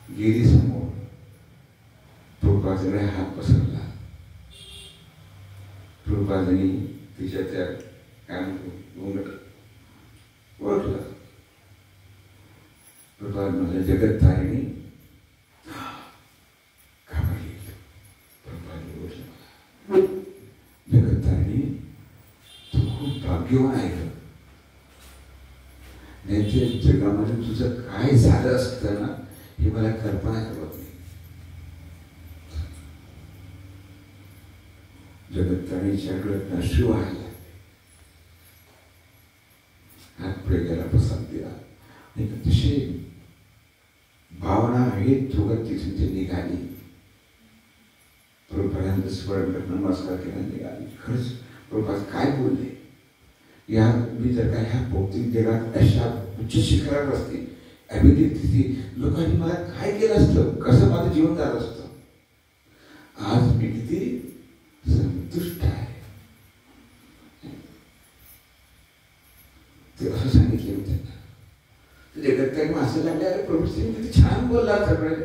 गेली समोर. प्रभुपादांकडे हात पसरला. प्रभुपादांनी तिच्या त्या काय म्हणतो ओळखलं. प्रभुपाद म्हणजे जगत्तारिणी. घाबरली. प्रभुपादांनी ओळखलं मला. जगत्तारिणी तू खूप भाग्यवान आहे ग. त्यांच्या जगामध्ये तुझं काय झालं असतं ना, हे मला कल्पना करत नाही. जगत्तारिणीच्या डोळ्यात अश्रू व्हायला लागले. हात पुढे गेला, प्रसाद दिला. आणि अतिशय भावना हे दोघं तिथून ते निघाली. प्रभुपादांचं स्मरण करून नमस्कार केला, निघाली. खरंच प्रभुपाद काय बोलले, या मी जर काय ह्या भौतिक जगात अशा उच्च शिखरावर असते, अभिजित स्थिती, लोकांनी मला काय केलं असतं, कसं माझं जीवन झालं असतं. आज मी किती संतुष्ट आहे. ते असं सांगितलं मी त्यांना. जगत्तारिणी असं लागलं, अरे प्रभू किती छान बोलला सगळे.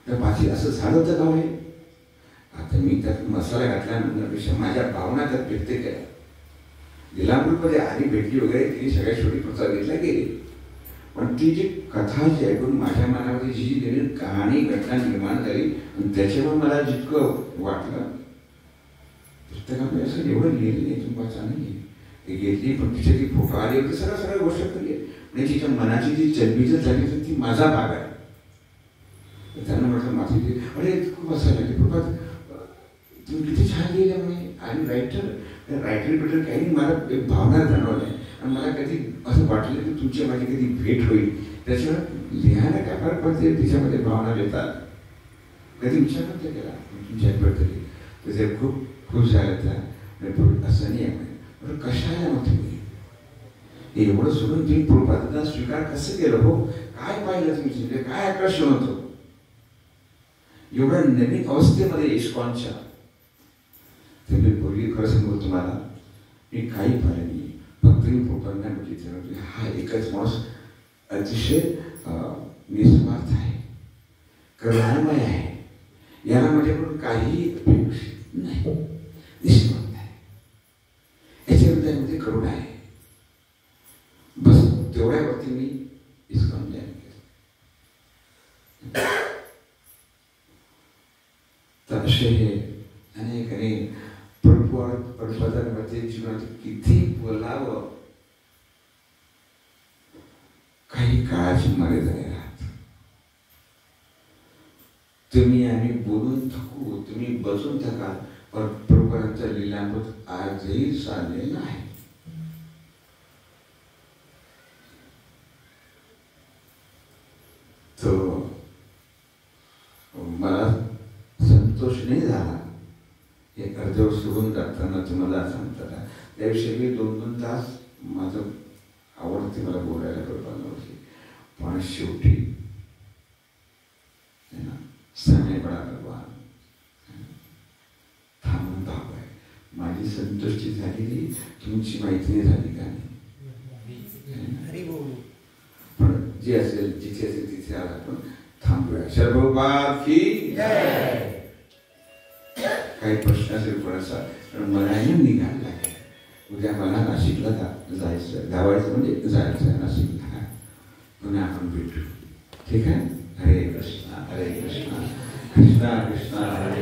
तर माझी असं झालं होतं का म्हणे. आता मी त्यात मसाला घातल्यानंतरपेक्षा माझ्या भावना त्यात व्यक्त केल्या. लीलामृतमध्ये आली भेटली वगैरे, तिने सगळ्या शेवटी प्रसाद घेतला गेली. पण ती जी कथा जी ऐकून माझ्या मनामध्ये जी नवीन कहाणी घटना निर्माण झाली आणि त्याच्यामुळे मला जितकं वाटलं, पुस्तकामध्ये असं एवढं लिहिलं नाही तुम्हाला नाही. ते घेतली पण तिच्या ती फोटो आली होती, सगळ्या सगळ्या गोष्ट केली आणि तिच्या मनाची जी चलबिचल झाली तर ती माझा भाग आहे. त्यांना म्हटलं माती, अरे खूप असायला लागले प्रभात, तुम्ही किती छान लिहिलं म्हणे. आणि रायटर बिटर काही नाही, मला एक भावना जाणवल्या आणि मला कधी असं वाटलं की तुमची माझी कधी भेट होईल. त्याच्यामुळे लिहायला काय फरक पडते, तिच्यामध्ये भावना येतात. कधी विचार नव्हता केला तुमच्याबद्दल. त्याचे खूप खुश झालं त्या. असं नाही आहे पण कशाला मग तुम्ही एवढं सोडून तुम्ही प्रभुपादांचा स्वीकार कसं केलं हो, काय पाहिलं तुम्ही, काय आकर्षण होतं. एवढ्या नवीन अवस्थेमध्ये इस्कॉनच्या, तर मी पूर्वी खरं सांगू तुम्हाला, मी काही पाहिलं नाही, फक्त मी फोटोंना बघितलं. हा एकच माणूस अतिशय निस्वार्थ आहे, करुणामय आहे, याला माझ्याकडून काही अपेक्षित नाही, निस्वार्थ आहे, याच्या हृदयामध्ये करुणा आहे. बस तेवढ्यावरती मी इस्कॉन जॉईन केलं. तर असे हे अनेक अनेक प्रबोधांमध्ये जीवनात किती बोलावं, काही काळाची मर्यादा नाही राहत. तुम्ही आम्ही बोलून थकू, तुम्ही बसून थका, पण प्रभूंचा लीलामृत आजही चाललेला आहे. तो मला संतोष नाही झाला एक अर्धवट सोडून जाताना तुम्हाला सांगताना. त्याविषयी मी 2-2 तास माझं आवडते मला बोलायला कल्पना नव्हती, पण शेवटी समय बडा भगवान थांबून भाव आहे. माझी संतुष्टी झालेली, तुमची मैत्री झाली का नाही? पण जे असेल जिथे असेल तिथे आज आपण थांबूया. सर्वपाद की जय. काही प्रश्न असेल कोणाचा, कारण मलाही निघायला लागेल. उद्या मला नाशिकला जायचं, धावायचं म्हणजे जायचं नाशिकला. पुन्हा आपण भेटू, ठीक आहे? हरे कृष्णा हरे कृष्णा कृष्णा कृष्णा हरे